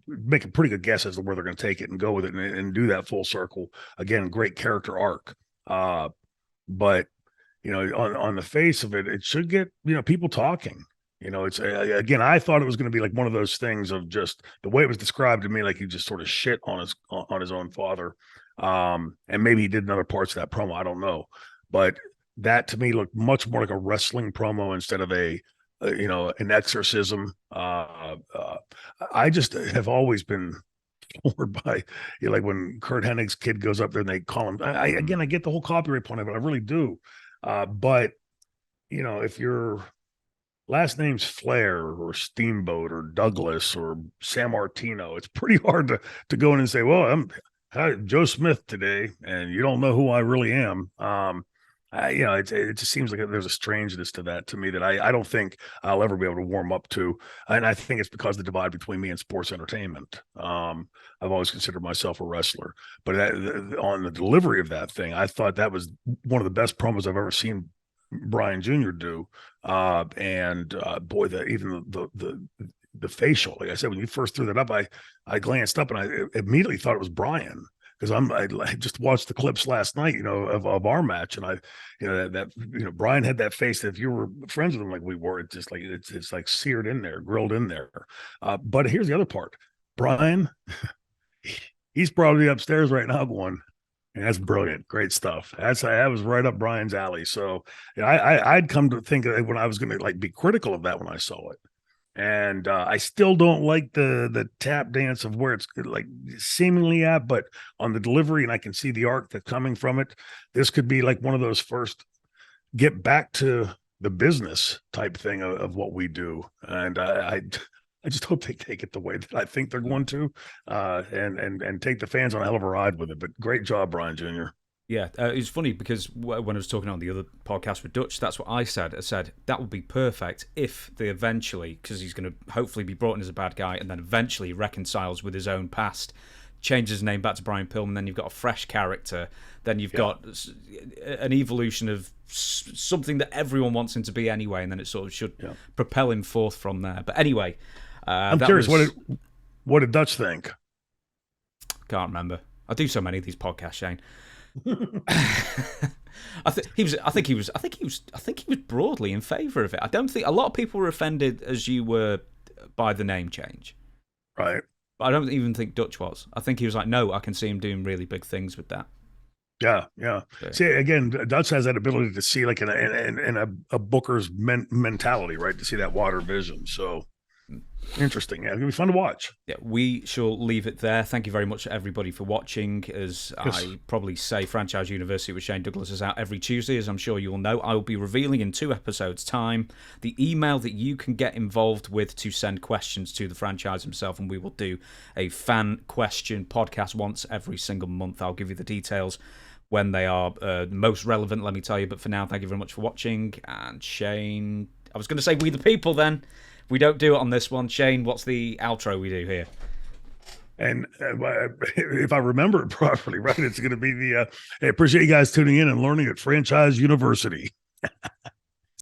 make a pretty good guess as to where they're going to take it and go with it and do that full circle. Again, great character arc. But on the face of it, it should get people talking. It's again, I thought it was going to be like one of those things of just the way it was described to me, like he just sort of shit on his own father. And maybe he did in other parts of that promo. I don't know, but that to me looked much more like a wrestling promo instead of an exorcism. I just have always been floored by like when Kurt Hennig's kid goes up there and they call him. I get the whole copyright point of it. I really do. But if your last name's Flair or Steamboat or Douglas or San Martino, it's pretty hard to go in and say, well, I'm Joe Smith today, and you don't know who I really am. It just seems like there's a strangeness to that to me that I don't think I'll ever be able to warm up to. And I think it's because of the divide between me and sports entertainment. I've always considered myself a wrestler, but on the delivery of that thing, I thought that was one of the best promos I've ever seen Brian Jr. do. Boy, even the facial, like I said, when you first threw that up, I glanced up and I immediately thought it was Brian. Because I just watched the clips last night, of our match, and Brian had that face that if you were friends with him like we were, it's just like it's like seared in there, grilled in there. But here's the other part, Brian, he's probably upstairs right now going, and that's brilliant, great stuff. That was right up Brian's alley. So I'd come to think that when I was going to be critical of that when I saw it, And I still don't like the tap dance of where it's like seemingly at, but on the delivery, and I can see the arc that's coming from it. This could be like one of those first get back to the business type thing of what we do. And I just hope they take it the way that I think they're going to, and take the fans on a hell of a ride with it. But great job, Brian Jr. Yeah, it's funny because when I was talking on the other podcast with Dutch, that's what I said. I said that would be perfect if they eventually, because he's going to hopefully be brought in as a bad guy and then eventually reconciles with his own past, changes his name back to Brian Pillman, then you've got a fresh character, then you've got an evolution of something that everyone wants him to be anyway, and then it sort of should propel him forth from there. But anyway... I'm curious, what did Dutch think? Can't remember. I do so many of these podcasts, Shane. I think he was broadly in favour of it. I don't think a lot of people were offended as you were by the name change. Right. But I don't even think Dutch was. I think he was like, no, I can see him doing really big things with that. Yeah. See, again, Dutch has that ability to see like in a booker's mentality, right? To see that water vision. So interesting. Yeah, it'll be fun to watch. Yeah, we shall leave it there. Thank you very much, everybody, for watching. As I probably say, Franchise University with Shane Douglas is out every Tuesday, as I'm sure you all know. I will be revealing in 2 episodes' time the email that you can get involved with to send questions to the franchise himself, and we will do a fan question podcast once every single month. I'll give you the details when they are most relevant, let me tell you. But for now, thank you very much for watching. And Shane, I was going to say we the people then. We don't do it on this one. Shane, what's the outro we do here? And if I remember it properly, right, it's going to be I appreciate you guys tuning in and learning at Franchise University.